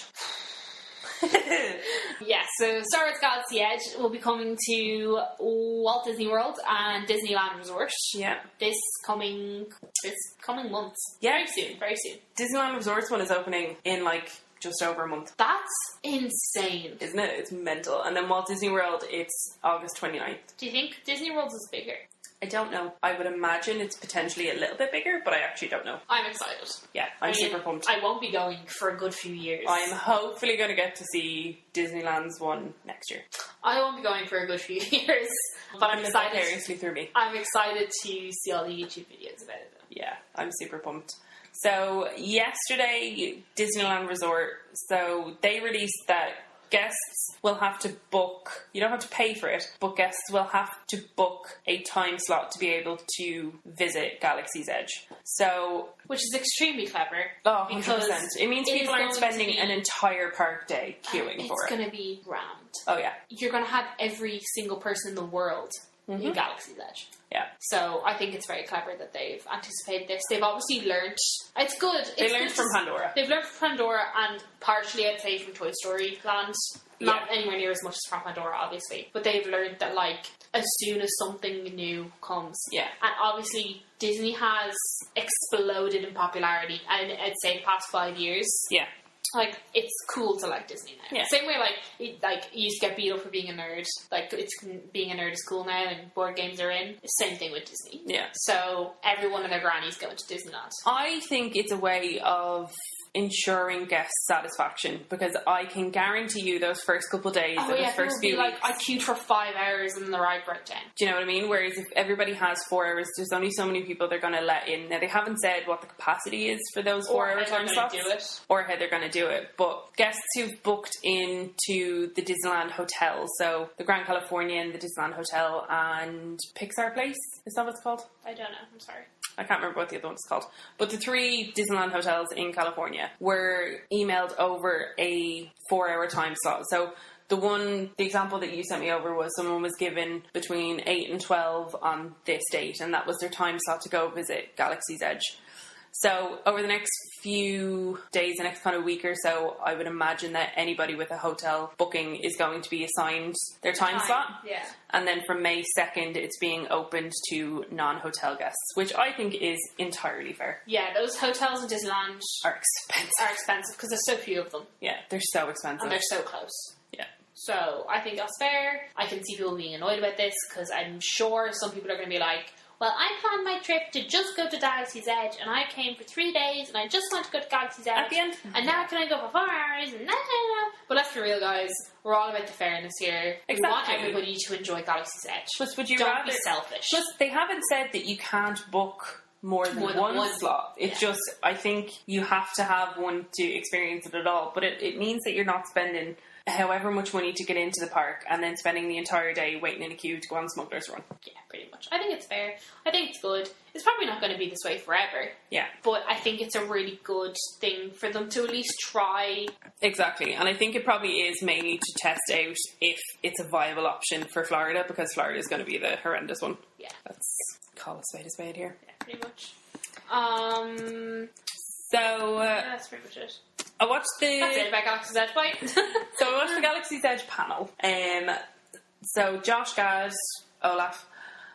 Speaker 2: Yes, so Star Wars Galaxy Edge will be coming to Walt Disney World and Disneyland Resort.
Speaker 1: Yeah.
Speaker 2: This coming month.
Speaker 1: Yeah.
Speaker 2: Very soon, very soon.
Speaker 1: Disneyland Resorts one is opening in like just over a month.
Speaker 2: That's insane.
Speaker 1: Isn't it? It's mental. And then Walt Disney World, it's August 29th.
Speaker 2: Do you think Disney World is bigger?
Speaker 1: I don't know. I would imagine it's potentially a little bit bigger, but I actually don't know.
Speaker 2: I'm excited.
Speaker 1: Yeah, I'm super pumped.
Speaker 2: I won't be going for a good few years.
Speaker 1: I'm hopefully going to get to see Disneyland's one next year.
Speaker 2: I won't be going for a good few years, but I'm excited.
Speaker 1: Vicariously through me.
Speaker 2: I'm excited to see all the YouTube videos about it.
Speaker 1: Yeah, I'm super pumped. So yesterday, Disneyland Resort, so they released that guests will have to book, you don't have to pay for it, but guests will have to book a time slot to be able to visit Galaxy's Edge. So,
Speaker 2: which is extremely clever.
Speaker 1: Oh, 100%. It means people aren't spending an entire park day queuing for it.
Speaker 2: It's going to be rammed.
Speaker 1: Oh, yeah.
Speaker 2: You're going to have every single person in the world in Galaxy's Edge.
Speaker 1: Yeah.
Speaker 2: So I think it's very clever that they've anticipated this. They've obviously learnt. It's good.
Speaker 1: They learned from Pandora.
Speaker 2: They've learned from Pandora and partially, I'd say, from Toy Story Land. Not anywhere near as much as from Pandora, obviously. But they've learned that, like, as soon as something new comes.
Speaker 1: Yeah.
Speaker 2: And obviously, Disney has exploded in popularity. And I'd say the past 5 years.
Speaker 1: Yeah.
Speaker 2: Like, it's cool to like Disney now.
Speaker 1: Yeah.
Speaker 2: Same way, like, you used to get beat up for being a nerd. Like, being a nerd is cool now and board games are in. Same thing with Disney.
Speaker 1: Yeah.
Speaker 2: So, everyone and their granny's going to Disneyland.
Speaker 1: I think it's a way of ensuring guest satisfaction, because I can guarantee you those first couple of days, those first few
Speaker 2: weeks,
Speaker 1: like,
Speaker 2: I queued for 5 hours and then the ride broke down.
Speaker 1: Do you know what I mean? Whereas if everybody has 4 hours, there's only so many people they're going to let in. Now, they haven't said what the capacity is for those 4 hour time slots, or how they're going to do it. But guests who've booked into the Disneyland Hotel, so the Grand Californian, the Disneyland Hotel, and Pixar Place, is that what it's called?
Speaker 2: I don't know. I'm sorry.
Speaker 1: I can't remember what the other one's called. But the 3 Disneyland hotels in California were emailed over a 4 hour time slot. So the example that you sent me over was someone was given between 8 and 12 on this date, and that was their time slot to go visit Galaxy's Edge. So over the next few days, the next kind of week or so, I would imagine that anybody with a hotel booking is going to be assigned their time slot.
Speaker 2: Yeah.
Speaker 1: And then from May 2nd, it's being opened to non-hotel guests, which I think is entirely fair.
Speaker 2: Yeah, those hotels in Disneyland
Speaker 1: are expensive
Speaker 2: because there's so few of them.
Speaker 1: Yeah, they're so expensive.
Speaker 2: And they're so close.
Speaker 1: Yeah.
Speaker 2: So I think that's fair. I can see people being annoyed about this because I'm sure some people are going to be like, well, I planned my trip to just go to Galaxy's Edge, and I came for 3 days, and I just want to go to Galaxy's Edge.
Speaker 1: At the end.
Speaker 2: And now can I go for 4 hours? And But let's be real, guys. We're all about the fairness here.
Speaker 1: Exactly.
Speaker 2: We want everybody to enjoy Galaxy's Edge.
Speaker 1: Plus, would you
Speaker 2: Don't be selfish.
Speaker 1: Plus, they haven't said that you can't book more than one slot. It's just, I think you have to have one to experience it at all. But it means that you're not spending however much money to get into the park and then spending the entire day waiting in a queue to go on Smuggler's Run.
Speaker 2: Yeah, pretty much. I think it's fair. I think it's good. It's probably not going to be this way forever.
Speaker 1: Yeah.
Speaker 2: But I think it's a really good thing for them to at least try.
Speaker 1: Exactly. And I think it probably is mainly to test out if it's a viable option for Florida, because Florida is going to be the horrendous one.
Speaker 2: Yeah.
Speaker 1: Let's call a spade here.
Speaker 2: Yeah, pretty much.
Speaker 1: That's
Speaker 2: pretty much it.
Speaker 1: I watched
Speaker 2: That's it about Galaxy's Edge, bye.
Speaker 1: So I watched the Galaxy's Edge panel. So Josh Gad, Olaf,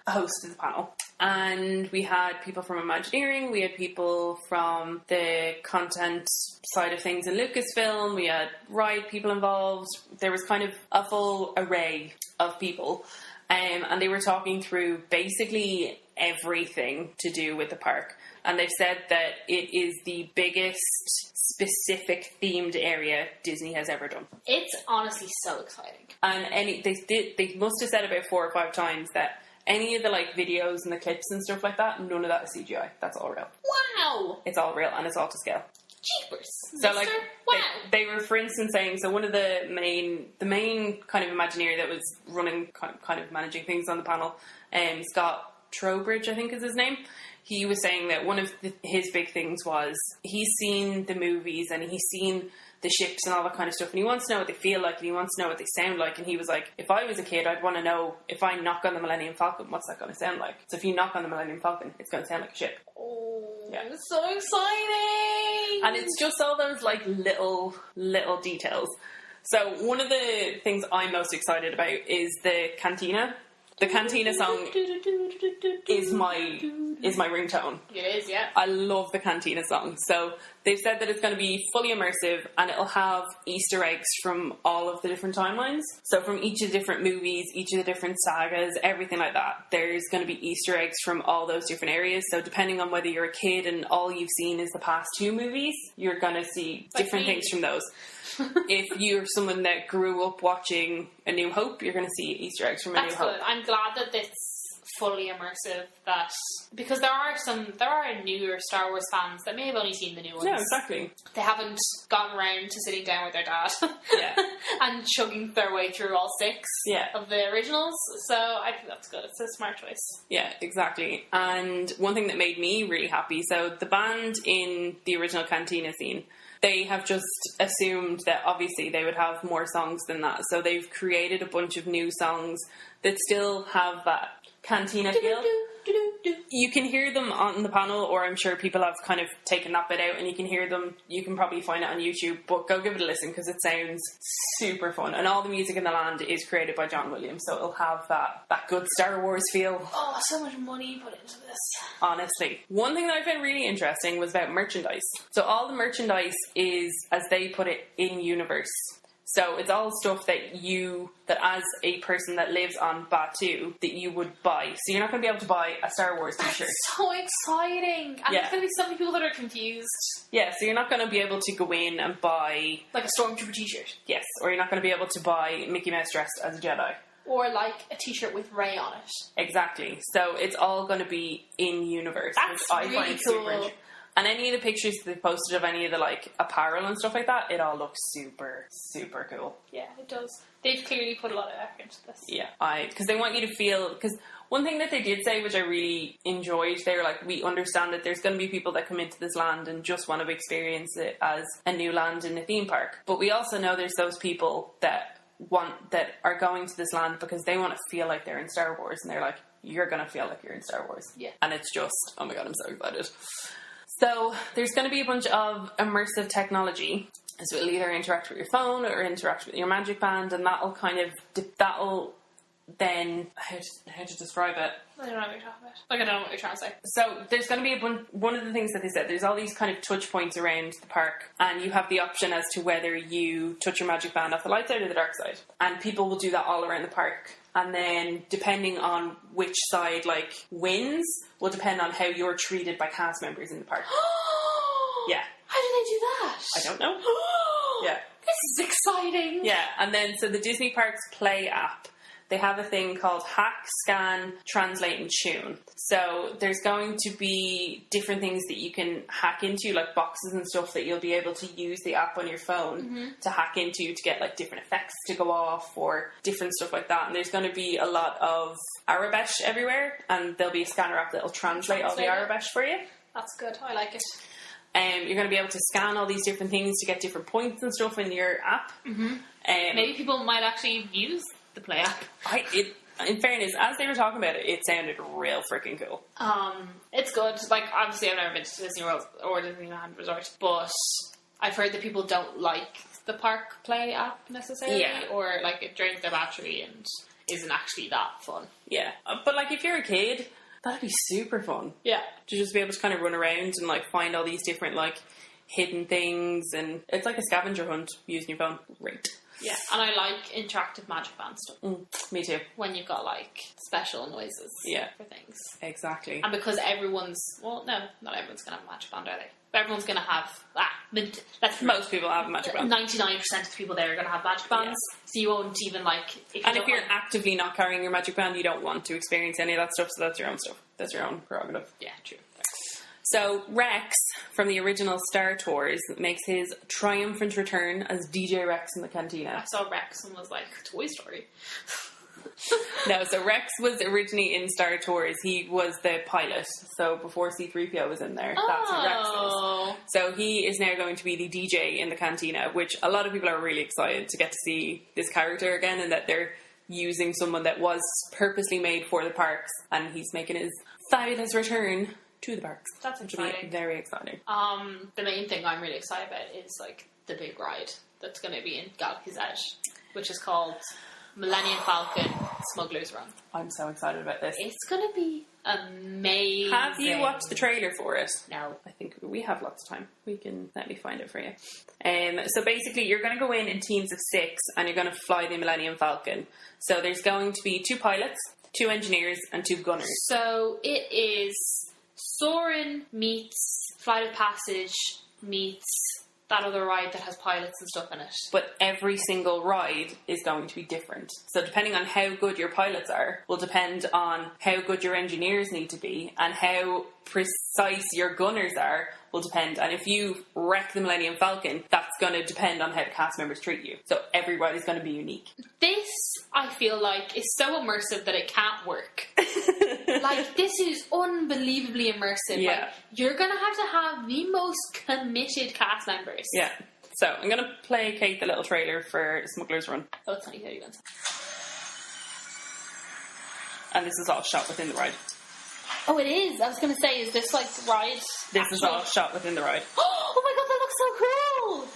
Speaker 1: hosted the panel. And we had people from Imagineering, we had people from the content side of things in Lucasfilm, we had ride people involved. There was kind of a full array of people. And they were talking through basically everything to do with the park. And they've said that it is the biggest specific themed area Disney has ever done.
Speaker 2: It's honestly so exciting.
Speaker 1: And they must have said about 4 or 5 times that any of the like videos and the clips and stuff like that, none of that is CGI. That's all real.
Speaker 2: Wow!
Speaker 1: It's all real and it's all to scale.
Speaker 2: Jeepers.
Speaker 1: So like,
Speaker 2: wow.
Speaker 1: they were, for instance, saying, so one of the main kind of Imagineer that was running, kind of managing things on the panel, Scott Trowbridge, I think is his name. He was saying that one of his big things was he's seen the movies and he's seen the ships and all that kind of stuff, and he wants to know what they feel like and he wants to know what they sound like. And he was like, if I was a kid, I'd want to know, if I knock on the Millennium Falcon, what's that going to sound like? So if you knock on the Millennium Falcon, it's going to sound like a ship.
Speaker 2: Oh,
Speaker 1: yeah.
Speaker 2: It's so exciting!
Speaker 1: And it's just all those like little details. So one of the things I'm most excited about is the Cantina. The Cantina song is my ringtone.
Speaker 2: It is, yeah.
Speaker 1: I love the Cantina song. So they've said that it's going to be fully immersive and it'll have Easter eggs from all of the different timelines. So from each of the different movies, each of the different sagas, everything like that, there's going to be Easter eggs from all those different areas. So depending on whether you're a kid and all you've seen is the past 2 movies, you're going to see different things from those. If you're someone that grew up watching A New Hope, you're going to see Easter eggs from A New Hope.
Speaker 2: That's good. I'm glad that this fully immersive, that because there are newer Star Wars fans that may have only seen the new ones.
Speaker 1: Yeah, exactly.
Speaker 2: They haven't gotten around to sitting down with their dad
Speaker 1: Yeah.
Speaker 2: and chugging their way through all 6
Speaker 1: Yeah.
Speaker 2: of the originals. So I think that's good. It's a smart choice.
Speaker 1: Yeah, exactly. And one thing that made me really happy, so the band in the original Cantina scene, they have just assumed that obviously they would have more songs than that. So they've created a bunch of new songs that still have that Cantina feel. You can hear them on the panel, or I'm sure people have kind of taken that bit out and you can hear them. You can probably find it on YouTube, but go give it a listen because it sounds super fun. And all the music in the land is created by John Williams, so it'll have that good Star Wars feel.
Speaker 2: Oh, so much money put into this.
Speaker 1: Honestly. One thing that I found really interesting was about merchandise. So all the merchandise is, as they put it, in-universe. So it's all stuff that as a person that lives on Batuu, that you would buy. So you're not going to be able to buy a Star Wars t-shirt.
Speaker 2: That's so exciting. And there's going to be so many people that are confused.
Speaker 1: Yeah, so you're not going to be able to go in and buy...
Speaker 2: like a Stormtrooper t-shirt.
Speaker 1: Yes, or you're not going to be able to buy Mickey Mouse dressed as a Jedi.
Speaker 2: Or like a t-shirt with Rey on it.
Speaker 1: Exactly. So it's all going to be in-universe.
Speaker 2: That's
Speaker 1: which I
Speaker 2: really
Speaker 1: find
Speaker 2: cool.
Speaker 1: super interesting. And any of the pictures that they posted of any of the like apparel and stuff like that, it all looks super, super cool.
Speaker 2: Yeah, it does. They've clearly put a lot of effort into this.
Speaker 1: Yeah, because they want you to feel... Because one thing that they did say, which I really enjoyed, they were like, we understand that there's going to be people that come into this land and just want to experience it as a new land in a theme park. But we also know there's those people that are going to this land because they want to feel like they're in Star Wars, and they're like, you're going to feel like you're in Star Wars.
Speaker 2: Yeah.
Speaker 1: And it's just, oh my god, I'm so excited. So there's going to be a bunch of immersive technology. So it'll either interact with your phone or interact with your Magic Band, and that'll then, how to describe it?
Speaker 2: I don't know what you're talking about. Like, I don't know what you're trying to say.
Speaker 1: So there's going to be one of the things that they said, there's all these kind of touch points around the park, and you have the option as to whether you touch your Magic Band off the light side or the dark side. And people will do that all around the park. And then, depending on which side, wins, will depend on how you're treated by cast members in the park. Yeah.
Speaker 2: How do they do that?
Speaker 1: I don't know. Yeah.
Speaker 2: This is exciting.
Speaker 1: Yeah, and then, so the Disney Parks Play app, they have a thing called Hack, Scan, Translate and Tune. So there's going to be different things that you can hack into, like boxes and stuff that you'll be able to use the app on your phone to hack into to get different effects to go off or different stuff like that. And there's going to be a lot of Arabesh everywhere, and there'll be a scanner app that'll translate all the Arabesh for you.
Speaker 2: That's good. I like it.
Speaker 1: You're going to be able to scan all these different things to get different points and stuff in your app.
Speaker 2: Maybe people might actually use the Play app.
Speaker 1: In fairness, as they were talking about it, it sounded real freaking cool.
Speaker 2: It's good. Obviously I've never been to Disney World or Disneyland Resort, but I've heard that people don't like the Park Play app necessarily, or it drains their battery and isn't actually that fun.
Speaker 1: Yeah, but if you're a kid, that'd be super fun.
Speaker 2: Yeah.
Speaker 1: To just be able to kind of run around and find all these different hidden things, and it's like a scavenger hunt using your phone. Great.
Speaker 2: Yeah, and I like interactive Magic Band stuff.
Speaker 1: Me too.
Speaker 2: When you've got special noises for things.
Speaker 1: Exactly.
Speaker 2: And because not everyone's going to have a Magic Band, are they? But everyone's going to have
Speaker 1: most people have a Magic Band.
Speaker 2: 99% of the people there are going to have Magic Bands, so you won't even
Speaker 1: if you're actively not carrying your Magic Band, you don't want to experience any of that stuff, so that's your own stuff. That's your own prerogative.
Speaker 2: Yeah, true.
Speaker 1: So Rex from the original Star Tours makes his triumphant return as DJ Rex in the Cantina.
Speaker 2: I saw Rex and was like, Toy Story.
Speaker 1: No, so Rex was originally in Star Tours. He was the pilot, so before C-3PO was in there. That's who Rex is. So he is now going to be the DJ in the Cantina, which a lot of people are really excited to get to see this character again, and that they're using someone that was purposely made for the parks, and he's making his fabulous return to the parks.
Speaker 2: That's exciting.
Speaker 1: Very exciting.
Speaker 2: The main thing I'm really excited about is the big ride that's going to be in Galaxy's Edge, which is called Millennium Falcon Smuggler's Run.
Speaker 1: I'm so excited about this.
Speaker 2: It's going to be amazing.
Speaker 1: Have you watched the trailer for it?
Speaker 2: No.
Speaker 1: I think we have lots of time. Let me find it for you. So basically you're going to go in teams of 6 and you're going to fly the Millennium Falcon. So there's going to be 2 pilots, 2 engineers and 2 gunners.
Speaker 2: So it is Soarin' meets Flight of Passage meets that other ride that has pilots and stuff in it.
Speaker 1: But every single ride is going to be different. So depending on how good your pilots are will depend on how good your engineers need to be, and how precise your gunners are will depend. And if you wreck the Millennium Falcon, that's going to depend on how the cast members treat you. So every ride is going to be unique.
Speaker 2: This, I feel like, is so immersive that it can't work. Like, this is unbelievably immersive.
Speaker 1: Yeah.
Speaker 2: Like, you're going to have the most committed cast members.
Speaker 1: Yeah. So I'm going to play Kate the little trailer for Smuggler's Run.
Speaker 2: Oh, it's only 30 minutes.
Speaker 1: And this is all shot within the ride.
Speaker 2: Oh, it is. I was going to say, is this like the ride?
Speaker 1: This is all shot within the ride.
Speaker 2: Oh my god, that looks so cool!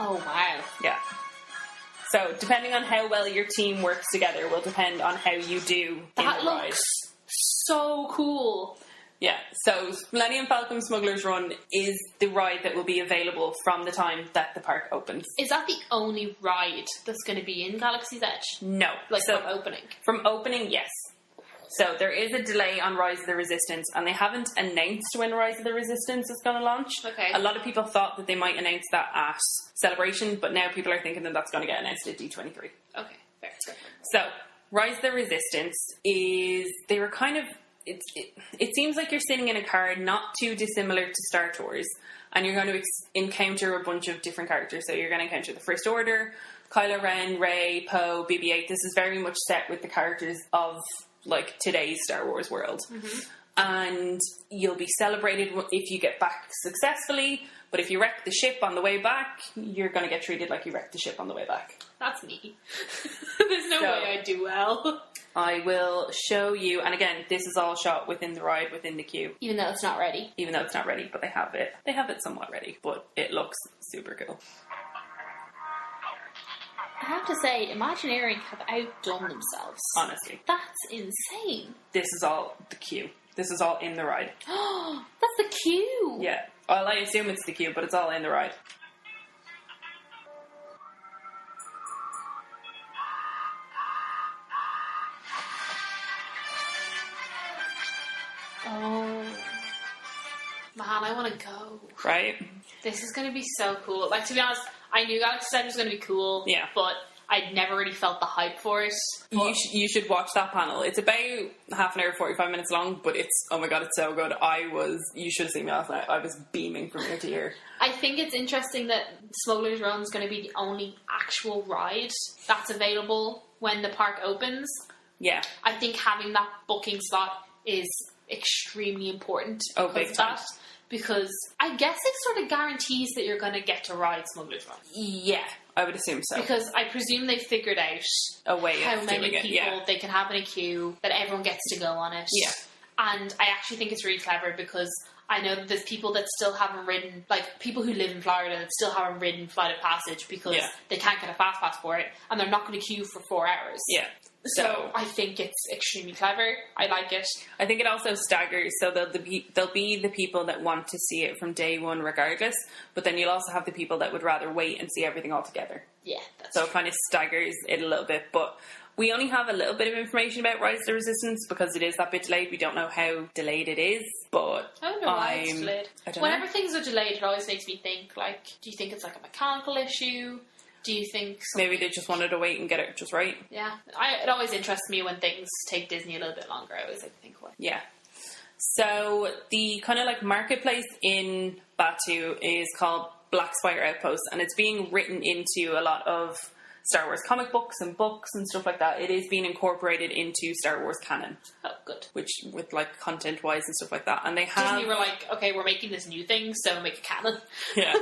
Speaker 2: Oh wow.
Speaker 1: Yeah. So depending on how well your team works together will depend on how you do in
Speaker 2: That
Speaker 1: the ride.
Speaker 2: looks so cool.
Speaker 1: Yeah, so Millennium Falcon Smuggler's Run is the ride that will be available from the time that the park opens.
Speaker 2: Is that the only ride that's going to be in Galaxy's Edge?
Speaker 1: No.
Speaker 2: Like,
Speaker 1: so,
Speaker 2: from opening?
Speaker 1: From opening, yes. So there is a delay on Rise of the Resistance, and they haven't announced when Rise of the Resistance is going to launch.
Speaker 2: Okay.
Speaker 1: A lot of people thought that they might announce that at Celebration, but now people are thinking that that's going to get announced at D23.
Speaker 2: Okay, fair.
Speaker 1: So, Rise of the Resistance is... They were kind of... It seems like you're sitting in a car not too dissimilar to Star Tours, and you're going to encounter a bunch of different characters. So you're going to encounter the First Order, Kylo Ren, Rey, Poe, BB-8. This is very much set with the characters of like today's Star Wars world. Mm-hmm. And you'll be celebrated if you get back successfully, but if you wreck the ship on the way back, you're going to get treated like you wrecked the ship on the way back.
Speaker 2: That's me. There's no way I'd do well.
Speaker 1: I will show you, and again, this is all shot within the ride, within the queue.
Speaker 2: Even though it's not ready.
Speaker 1: Even though it's not ready, but they have it. They have it somewhat ready, but it looks super cool.
Speaker 2: I have to say, Imagineering have outdone themselves.
Speaker 1: Honestly.
Speaker 2: That's insane.
Speaker 1: This is all the queue. This is all in the ride.
Speaker 2: Oh, that's the queue.
Speaker 1: Yeah. Well, I assume it's the queue, but it's all in the ride.
Speaker 2: Oh. Man, I want to go.
Speaker 1: Right?
Speaker 2: This is going to be so cool. Like, to be honest, I knew Galaxy's Edge was going to be cool.
Speaker 1: Yeah.
Speaker 2: But I'd never really felt the hype for it.
Speaker 1: You should watch that panel. It's about half an hour, 45 minutes long, but it's, oh my god, it's so good. You should have seen me last night. I was beaming from ear to ear.
Speaker 2: I think it's interesting that Smuggler's Run is going to be the only actual ride that's available when the park opens.
Speaker 1: Yeah.
Speaker 2: I think having that booking slot is extremely important.
Speaker 1: Oh, big time.
Speaker 2: Because I guess it sort of guarantees that you're going to get to ride Smuggler's Run.
Speaker 1: Yeah, I would assume so.
Speaker 2: Because I presume they've figured out
Speaker 1: a way
Speaker 2: how
Speaker 1: of
Speaker 2: many
Speaker 1: doing
Speaker 2: people
Speaker 1: it, yeah.
Speaker 2: they can have in a queue, that everyone gets to go on it.
Speaker 1: Yeah.
Speaker 2: And I actually think it's really clever because I know that there's people that still haven't ridden, like people who live in Florida that still haven't ridden Flight of Passage because they can't get a fast pass for it, and they're not going to queue for 4 hours.
Speaker 1: Yeah.
Speaker 2: So I think it's extremely clever. I like it.
Speaker 1: I think it also staggers, so there'll be the people that want to see it from day one regardless, but then you'll also have the people that would rather wait and see everything all together.
Speaker 2: Yeah, that's
Speaker 1: so
Speaker 2: true.
Speaker 1: It kind of staggers it a little bit, but we only have a little bit of information about Rise of the Resistance because it is that bit delayed. We don't know how delayed it is, but
Speaker 2: I wonder why it's delayed. Whenever
Speaker 1: know.
Speaker 2: things are delayed, it always makes me think, like, do you think it's like a mechanical issue? Do you think
Speaker 1: maybe they just wanted to wait and get it just right?
Speaker 2: Yeah. It always interests me when things take Disney a little bit longer. I always like to think, what?
Speaker 1: Yeah. So the kind of like marketplace in Batu is called Black Spire Outpost, and it's being written into a lot of Star Wars comic books and stuff like that. It is being incorporated into Star Wars canon.
Speaker 2: Oh, good.
Speaker 1: Which, with like content-wise and stuff like that. And they have...
Speaker 2: Disney were like, okay, we're making this new thing, so make it canon.
Speaker 1: Yeah.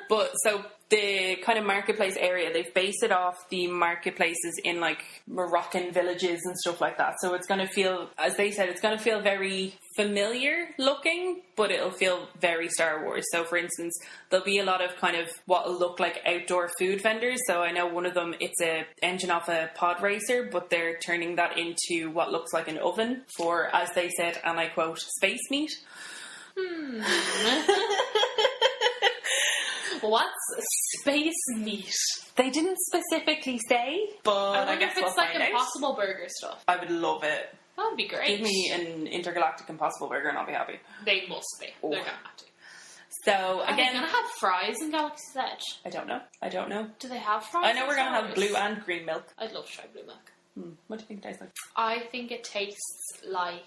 Speaker 1: But, so, the kind of marketplace area, they've based it off the marketplaces in like Moroccan villages and stuff like that. So it's going to feel, as they said, it's going to feel very familiar looking, but it'll feel very Star Wars. So for instance, there'll be a lot of kind of what will look like outdoor food vendors. So I know one of them, it's a engine off a pod racer, but they're turning that into what looks like an oven for, as they said, and I quote, space meat.
Speaker 2: What's space meat?
Speaker 1: They didn't specifically say, but
Speaker 2: I wonder
Speaker 1: I guess
Speaker 2: if it's
Speaker 1: we'll
Speaker 2: like
Speaker 1: find
Speaker 2: Impossible Burger stuff.
Speaker 1: I would love it.
Speaker 2: That would be great.
Speaker 1: Give me an intergalactic Impossible Burger and I'll be happy.
Speaker 2: They must be.
Speaker 1: Oh.
Speaker 2: They're going to have to.
Speaker 1: So,
Speaker 2: Are
Speaker 1: again...
Speaker 2: they going to have fries in Galaxy's Edge?
Speaker 1: I don't know.
Speaker 2: Do they have fries?
Speaker 1: I know we're going to have blue and green milk.
Speaker 2: I'd love to try blue milk.
Speaker 1: What do you think it tastes like?
Speaker 2: I think it tastes like...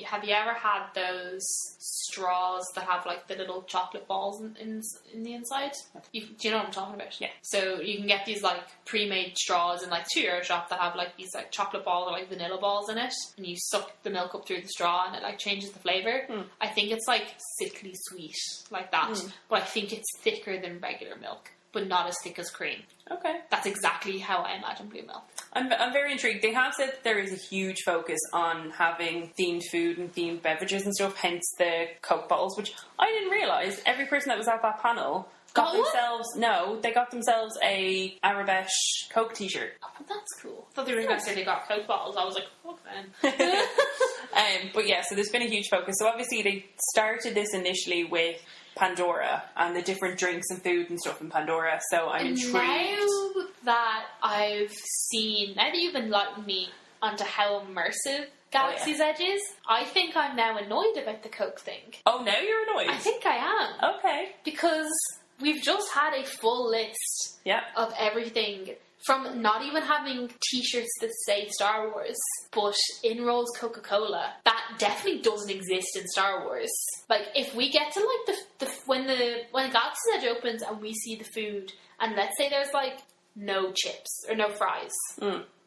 Speaker 2: Have you ever had those straws that have like the little chocolate balls in the inside? Do you know what I'm talking about?
Speaker 1: Yeah.
Speaker 2: So you can get these like pre-made straws in like €2 shop that have like these like chocolate balls or like vanilla balls in it, and you suck the milk up through the straw and it like changes the flavour. I think it's like sickly sweet like that, but I think it's thicker than regular milk, but not as thick as cream.
Speaker 1: Okay.
Speaker 2: That's exactly how I imagine blue milk.
Speaker 1: I'm very intrigued. They have said that there is a huge focus on having themed food and themed beverages and stuff, hence the Coke bottles, which I didn't realise every person that was at that panel got themselves a Arabesh Coke t-shirt.
Speaker 2: Oh, but that's cool. I thought they were going to say they got Coke bottles. I was like, fuck them.
Speaker 1: But yeah, so there's been a huge focus. So obviously they started this initially with Pandora and the different drinks and food and stuff in Pandora, so I'm intrigued.
Speaker 2: Now that I've seen, now that you've enlightened me onto how immersive Galaxy's Edge is, I think I'm now annoyed about the Coke thing.
Speaker 1: Oh, now you're annoyed?
Speaker 2: I think I am.
Speaker 1: Okay.
Speaker 2: Because we've just had a full list of everything, from not even having t-shirts that say Star Wars, but in rolls Coca-Cola. That definitely doesn't exist in Star Wars. Like, if we get to like when Galaxy's Edge opens and we see the food, and let's say there's like no chips or no fries,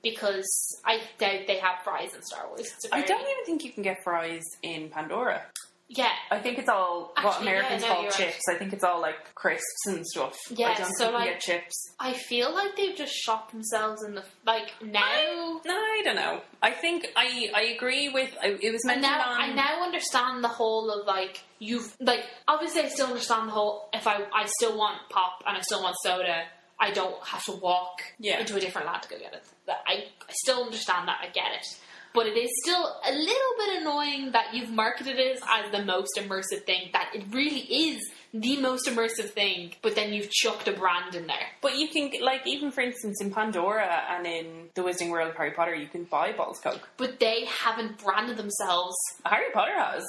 Speaker 2: because I doubt they have fries in Star Wars.
Speaker 1: I don't even think you can get fries in Pandora.
Speaker 2: Yeah.
Speaker 1: I think it's all what Americans call chips. Right. I think it's all like crisps and stuff.
Speaker 2: Yeah,
Speaker 1: I don't think you can get chips.
Speaker 2: I feel like they've just shot themselves in the... Like, now...
Speaker 1: I don't know. I think I agree with... It was mentioned on...
Speaker 2: I now understand the whole of, like, you've... Like, obviously I still understand the whole... If I still want pop and I still want soda, I don't have to walk into a different land to go get it. I still understand that. I get it. But it is still a little bit annoying that you've marketed it as the most immersive thing, that it really is the most immersive thing, but then you've chucked a brand in there.
Speaker 1: But you can, like, even for instance in Pandora and in the Wizarding World of Harry Potter, you can buy bottles of Coke.
Speaker 2: But they haven't branded themselves.
Speaker 1: Harry Potter has.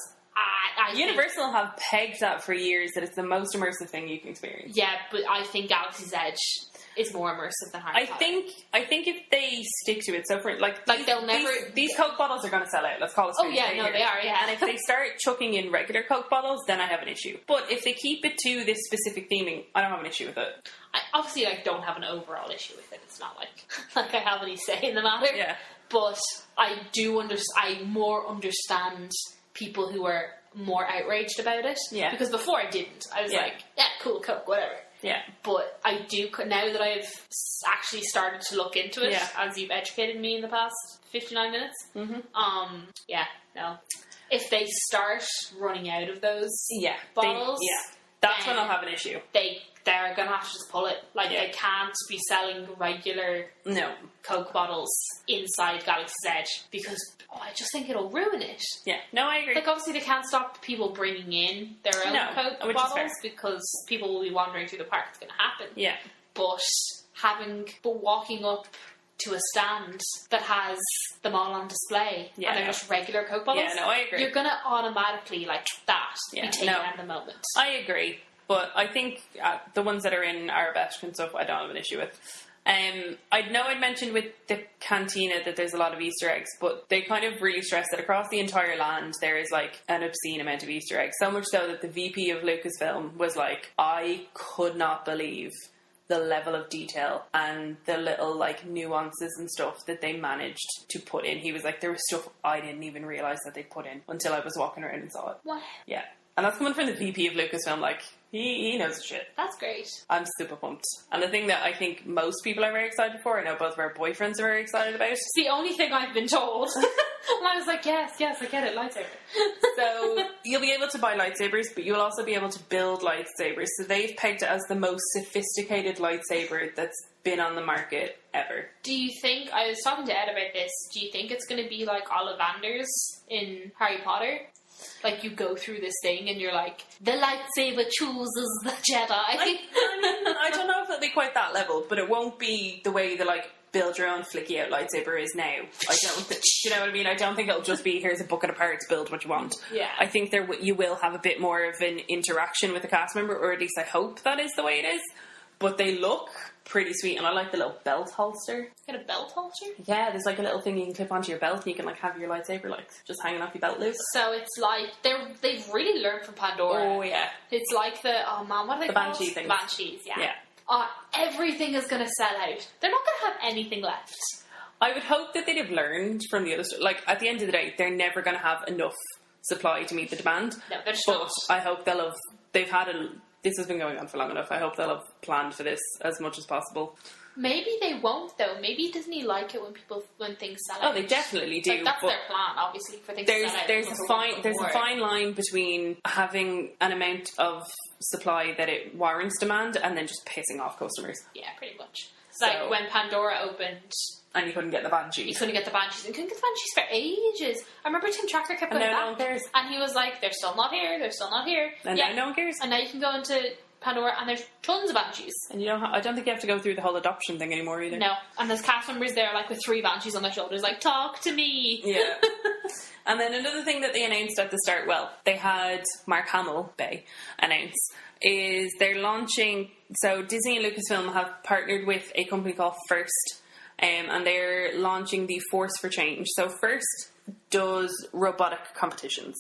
Speaker 2: think
Speaker 1: Universal have pegged that for years, that it's the most immersive thing you can experience.
Speaker 2: Yeah, but I think Galaxy's Edge is more immersive than Harry Potter.
Speaker 1: I think if they stick to it, so for
Speaker 2: they'll never...
Speaker 1: These Coke bottles are going to sell out. Let's call it straight.
Speaker 2: Oh yeah, no,
Speaker 1: here.
Speaker 2: they are. Yeah,
Speaker 1: and if they start chucking in regular Coke bottles, then I have an issue. But if they keep it to this specific theming, I don't have an issue with it.
Speaker 2: I obviously don't have an overall issue with it. It's not like I have any say in the matter.
Speaker 1: Yeah,
Speaker 2: but I do I more understand people who are more outraged about it.
Speaker 1: Yeah,
Speaker 2: because before I didn't. I was like, yeah, cool, Coke, whatever.
Speaker 1: Yeah. But
Speaker 2: I do, now that I've actually started to look into it, as you've educated me in the past 59 minutes, no. If they start running out of those bottles,
Speaker 1: that's when I'll have an issue.
Speaker 2: They're going to have to just pull it. Like, they can't be selling regular Coke bottles inside Galaxy's Edge, because I just think it'll ruin it.
Speaker 1: Yeah, no, I agree.
Speaker 2: Like, obviously they can't stop people bringing in their own Coke bottles, because people will be wandering through the park. It's going to happen.
Speaker 1: Yeah.
Speaker 2: But walking up to a stand that has them all on display and they're just regular Coke bottles,
Speaker 1: I agree.
Speaker 2: You're going to automatically, like, that be taken at the moment.
Speaker 1: I agree. But I think the ones that are in Arabesh and stuff, I don't have an issue with. I'd mentioned with the cantina that there's a lot of Easter eggs, but they kind of really stress that across the entire land there is like an obscene amount of Easter eggs. So much so that the VP of Lucasfilm was like, I could not believe the level of detail and the little like nuances and stuff that they managed to put in. He was like, there was stuff I didn't even realise that they put in until I was walking around and saw it.
Speaker 2: What?
Speaker 1: Yeah. And that's coming from the VP of Lucasfilm, like, he knows the shit.
Speaker 2: That's great.
Speaker 1: I'm super pumped. And the thing that I think most people are very excited for, I know both of our boyfriends are very excited about.
Speaker 2: It's the only thing I've been told. And I was like, yes, I get it, lightsaber.
Speaker 1: So, you'll be able to buy lightsabers, but you'll also be able to build lightsabers. So they've pegged it as the most sophisticated lightsaber that's been on the market ever.
Speaker 2: Do you think, I was talking to Ed about this, do you think it's going to be like Ollivander's in Harry Potter? like, you go through this thing and you're like, the lightsaber chooses the Jedi.
Speaker 1: I don't know if it'll be quite that level, but it won't be the way the, like, build your own flicky out lightsaber is now. I don't think, you know what I mean? I don't think it'll just be, here's a bucket of parts, build what you want.
Speaker 2: Yeah.
Speaker 1: I think you will have a bit more of an interaction with the cast member, or at least I hope that is the way it is. But they look pretty sweet, and I like the little belt holster.
Speaker 2: Got a belt holster?
Speaker 1: Yeah, there's like a little thing you can clip onto your belt, and you can like have your lightsaber like just hanging off your belt loop.
Speaker 2: So it's like they've really learned from Pandora.
Speaker 1: Oh yeah,
Speaker 2: it's like what are they
Speaker 1: the
Speaker 2: called?
Speaker 1: Banshee things.
Speaker 2: Banshees, yeah.
Speaker 1: Yeah.
Speaker 2: Everything is going to sell out. They're not going to have anything left.
Speaker 1: I would hope that they'd have learned from the other stuff. Like, at the end of the day, they're never going to have enough supply to meet the demand.
Speaker 2: No, they're just
Speaker 1: but
Speaker 2: not.
Speaker 1: I hope this has been going on for long enough. I hope they'll have planned for this as much as possible.
Speaker 2: Maybe they won't, though. Maybe Disney like it when things sell out.
Speaker 1: Oh, they definitely do.
Speaker 2: Like, that's their plan, obviously, for things to sell out.
Speaker 1: There's a fine line between having an amount of supply that it warrants demand and then just pissing off customers.
Speaker 2: Yeah, pretty much. It's like when Pandora opened...
Speaker 1: And you couldn't get the Banshees.
Speaker 2: You couldn't get the Banshees. And couldn't get the Banshees for ages. I remember Tim Tracker kept going back.
Speaker 1: No one cares.
Speaker 2: And he was like, they're still not here, they're still not here.
Speaker 1: And now no one cares.
Speaker 2: And now you can go into Pandora and there's tons of Banshees.
Speaker 1: And I don't think you have to go through the whole adoption thing anymore either.
Speaker 2: No. And there's cast members there like with 3 Banshees on their shoulders like, talk to me.
Speaker 1: Yeah. And then another thing that they announced at the start, they had Mark Hamill announce, is they're launching, so Disney and Lucasfilm have partnered with a company called First, and they're launching the Force for Change. So First does robotic competitions.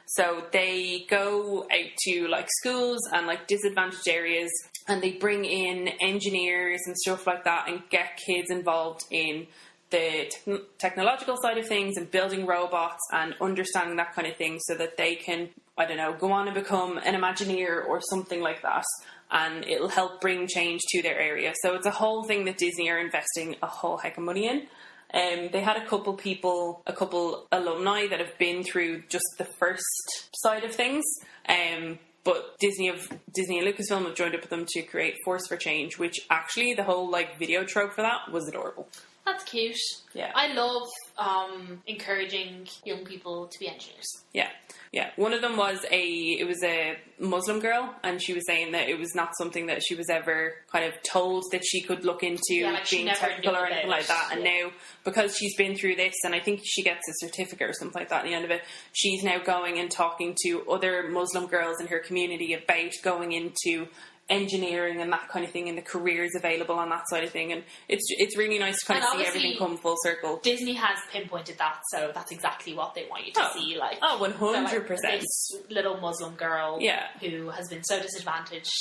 Speaker 1: So they go out to like schools and like disadvantaged areas, and they bring in engineers and stuff like that and get kids involved in the technological side of things and building robots and understanding that kind of thing so that they can, I don't know, go on and become an Imagineer or something like that, and it'll help bring change to their area. So it's a whole thing that Disney are investing a whole heck of money in. They had a couple alumni that have been through just the first side of things, but Disney and Lucasfilm have joined up with them to create Force for Change, which actually the whole like video trope for that was adorable.
Speaker 2: That's cute.
Speaker 1: Yeah.
Speaker 2: I love encouraging young people to be engineers.
Speaker 1: Yeah. Yeah. One of them was a Muslim girl, and she was saying that it was not something that she was ever kind of told that she could look into being technical or anything like that. And now, because she's been through this, and I think she gets a certificate or something like that at the end of it, she's now going and talking to other Muslim girls in her community about going into engineering and that kind of thing, and the careers available on that side of thing, and it's really nice to kind of see everything come full circle.
Speaker 2: Disney has pinpointed that, so that's exactly what they want you to see.
Speaker 1: 100%.
Speaker 2: This little Muslim girl who has been so disadvantaged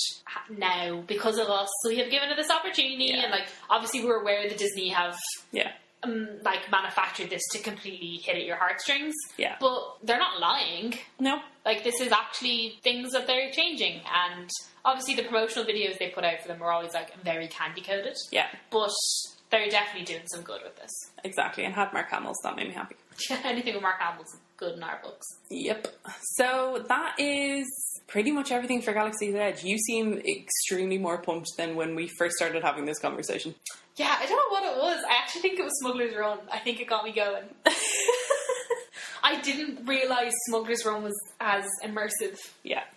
Speaker 2: now because of us, so we have given her this opportunity, and like obviously we're aware that Disney have like manufactured this to completely hit at your heartstrings, but they're not lying.
Speaker 1: No,
Speaker 2: like this is actually things that they're changing, and obviously the promotional videos they put out for them are always like very candy coated. Yeah, but they're definitely doing some good with this.
Speaker 1: Exactly, and had Mark Hamill's, that made me happy.
Speaker 2: Anything with Mark Hamill's good in our books.
Speaker 1: Yep. So that is pretty much everything for Galaxy's Edge. You seem extremely more pumped than when we first started having this conversation.
Speaker 2: Yeah, I don't know what it was. I actually think it was Smuggler's Run. I think it got me going. I didn't realise Smuggler's Run was as immersive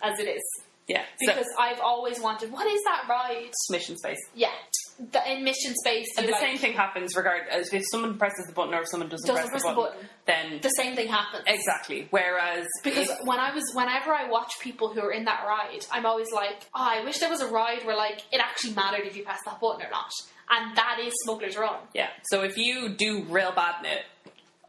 Speaker 2: as it is. Yeah. Because I've always wanted, what is that ride?
Speaker 1: Mission Space.
Speaker 2: Yeah. In Mission Space.
Speaker 1: And the same thing happens regardless. If someone presses the button or if someone doesn't press the button, then
Speaker 2: the same thing happens.
Speaker 1: Exactly. Whereas
Speaker 2: because whenever I watch people who are in that ride, I'm always like, oh, I wish there was a ride where like it actually mattered if you pressed that button or not. And that is Smuggler's Run. Yeah.
Speaker 1: So if you do real bad in it,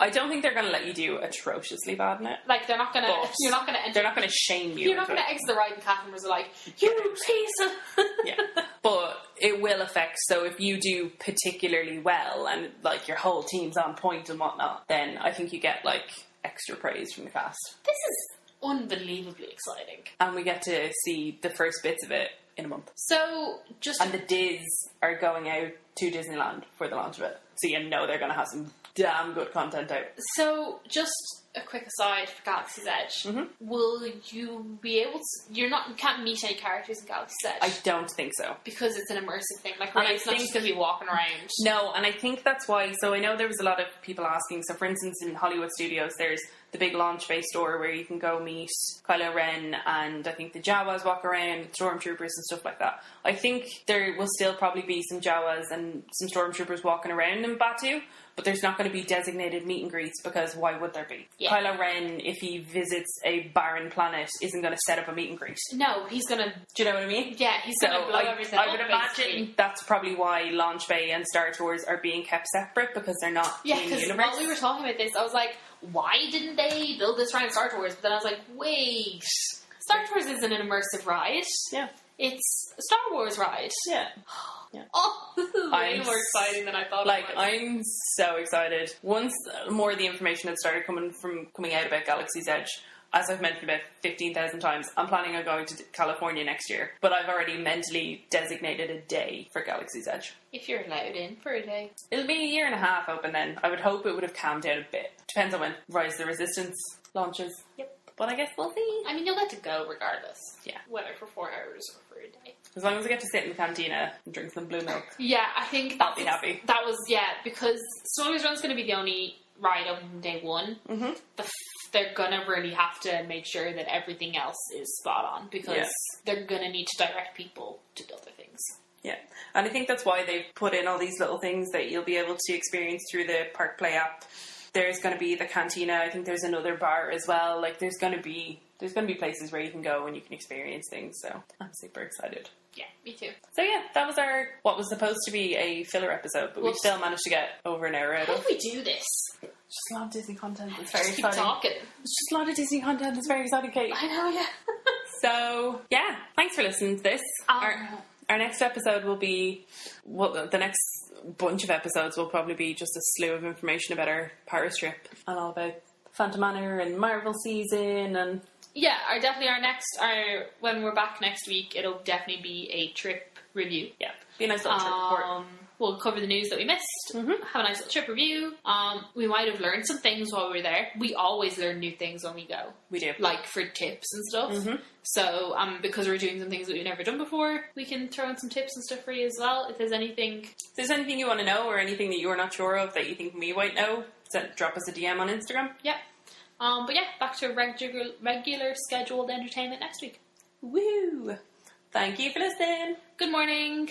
Speaker 1: I don't think they're going to let you do atrociously bad in it.
Speaker 2: Like they're not going to. You're not going to.
Speaker 1: They're not going to shame you.
Speaker 2: You're not going to exit the ride and cast members are like, you piece of.
Speaker 1: Yeah, but it will affect. So if you do particularly well and like your whole team's on point and whatnot, then I think you get like extra praise from the cast.
Speaker 2: This is unbelievably exciting,
Speaker 1: and we get to see the first bits of it in a month.
Speaker 2: So
Speaker 1: and the Diz are going out to Disneyland for the launch of it, so you know they're going to have some damn good content out.
Speaker 2: So, just a quick aside for Galaxy's Edge. Mm-hmm. Will you be able to... You can't meet any characters in Galaxy's Edge.
Speaker 1: I don't think so.
Speaker 2: Because it's an immersive thing. Like, it's not just going to be walking around.
Speaker 1: No, and I think that's why... So, I know there was a lot of people asking. So, for instance, in Hollywood Studios, there's the big launch bay store where you can go meet Kylo Ren and I think the Jawas walk around, stormtroopers and stuff like that. I think there will still probably be some Jawas and some stormtroopers walking around in Batuu, but there's not going to be designated meet and greets because why would there be? Yeah. Kylo Ren, if he visits a barren planet, isn't going to set up a meet and greet.
Speaker 2: No, he's going to...
Speaker 1: Do you know what I mean?
Speaker 2: Yeah, he's going to blow everything up.
Speaker 1: I would imagine that's probably why Launch Bay and Star Tours are being kept separate because they're not in the universe. Yeah, because
Speaker 2: while we were talking about this, I was like, why didn't they build this around Star Tours? But then I was like, wait, Star Tours isn't an immersive ride.
Speaker 1: Yeah.
Speaker 2: It's a Star Wars ride.
Speaker 1: Yeah. Yeah.
Speaker 2: Oh, this is way more exciting than I thought it was.
Speaker 1: I'm so excited. Once more of the information had started coming out about Galaxy's Edge, as I've mentioned about 15,000 times, I'm planning on going to California next year, but I've already mentally designated a day for Galaxy's Edge.
Speaker 2: If you're allowed in for a day.
Speaker 1: It'll be a year and a half open then. I would hope it would have calmed down a bit. Depends on when Rise of the Resistance launches.
Speaker 2: Yep.
Speaker 1: But I guess we'll see.
Speaker 2: I mean, you'll get to go regardless.
Speaker 1: Yeah.
Speaker 2: Whether for 4 hours or for a day.
Speaker 1: As long as I get to sit in the cantina and drink some blue milk.
Speaker 2: Yeah, I think
Speaker 1: I'll be happy.
Speaker 2: That was, because Star Wars Run's going to be the only ride on day one.
Speaker 1: Mm-hmm.
Speaker 2: They're going to really have to make sure that everything else is spot on because they're going to need to direct people to other things.
Speaker 1: Yeah, and I think that's why they've put in all these little things that you'll be able to experience through the Park Play app. There's going to be the cantina. I think there's another bar as well. Like, there's going to be places where you can go and you can experience things. So I'm super excited.
Speaker 2: Yeah, me too.
Speaker 1: So yeah, that was what was supposed to be a filler episode, but we still managed to get over an hour out of.
Speaker 2: How did we do this?
Speaker 1: Just a lot of Disney content. It's very
Speaker 2: keep
Speaker 1: exciting.
Speaker 2: Talking.
Speaker 1: It's just a lot of Disney content. It's very exciting, Kate.
Speaker 2: I know, yeah.
Speaker 1: So yeah, thanks for listening to this. Our next episode will be the next bunch of episodes will probably be just a slew of information about our Paris trip and all about Phantom Manor and Marvel season and when we're back next week, it'll definitely be a trip review. Yeah, be a nice little trip report.
Speaker 2: We'll cover the news that we missed, have a nice little trip review. We might have learned some things while we were there. We always learn new things when we go. We do. Like for tips and stuff. Mm-hmm. So because we're doing some things that we've never done before, we can throw in some tips and stuff for you as well. If there's anything you want to know or anything that you're not sure of that you think we might know, drop us a DM on Instagram. Yep. But yeah, back to regular scheduled entertainment next week. Woo! Thank you for listening. Good morning.